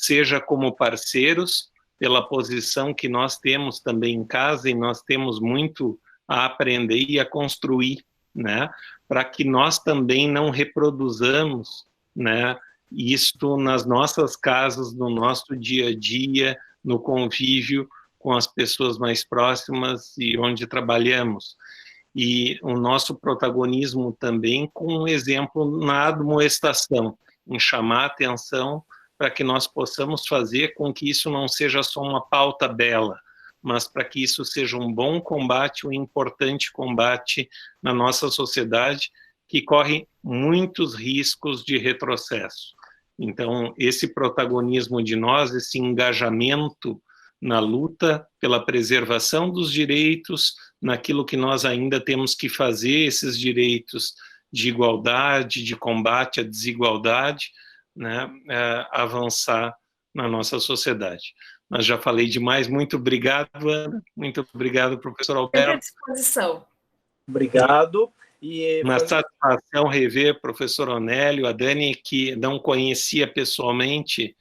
Seja como parceiros, pela posição que nós temos também em casa, e nós temos muito a aprender e a construir, né? Para que nós também não reproduzamos, né, isto nas nossas casas, no nosso dia a dia, no convívio com as pessoas mais próximas e onde trabalhamos. E o nosso protagonismo também com um exemplo na admoestação, em chamar a atenção para que nós possamos fazer com que isso não seja só uma pauta bela, mas para que isso seja um bom combate, um importante combate na nossa sociedade, que corre muitos riscos de retrocesso. Então, esse protagonismo de nós, esse engajamento na luta pela preservação dos direitos, naquilo que nós ainda temos que fazer, esses direitos de igualdade, de combate à desigualdade, né, avançar na nossa sociedade. Mas já falei demais, muito obrigado, Ana, muito obrigado, professor Alberto. À disposição. Obrigado. Uma satisfação rever professor Onélio, a Dani, que não conhecia pessoalmente,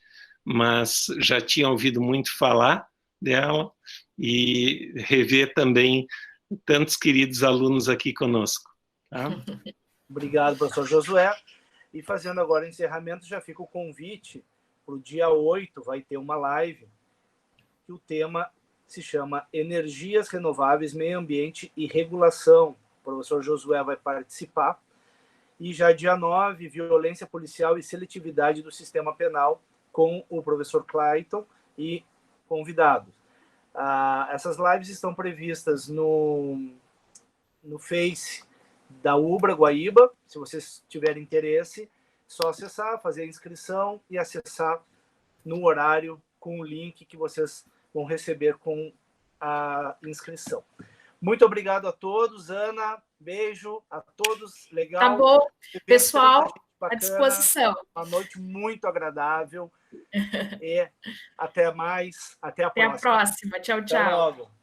mas já tinha ouvido muito falar dela, e rever também tantos queridos alunos aqui conosco. Tá? Obrigado, professor Josué. E fazendo agora o encerramento, já fica o convite para o dia 8, vai ter uma live, que o tema se chama Energias Renováveis, Meio Ambiente e Regulação. O professor Josué vai participar. E já dia 9, Violência Policial e Seletividade do Sistema Penal, com o professor Clayton e convidados. Essas lives estão previstas no Face da Ubra Guaíba. Se vocês tiverem interesse, só acessar, fazer a inscrição e acessar no horário com o link que vocês vão receber com a inscrição. Muito obrigado a todos. Ana, beijo a todos. Legal. Tá bom, pessoal. bacana. À disposição. Uma noite muito agradável. E até mais. Até a próxima. Até a próxima. Tchau, tchau. Até logo.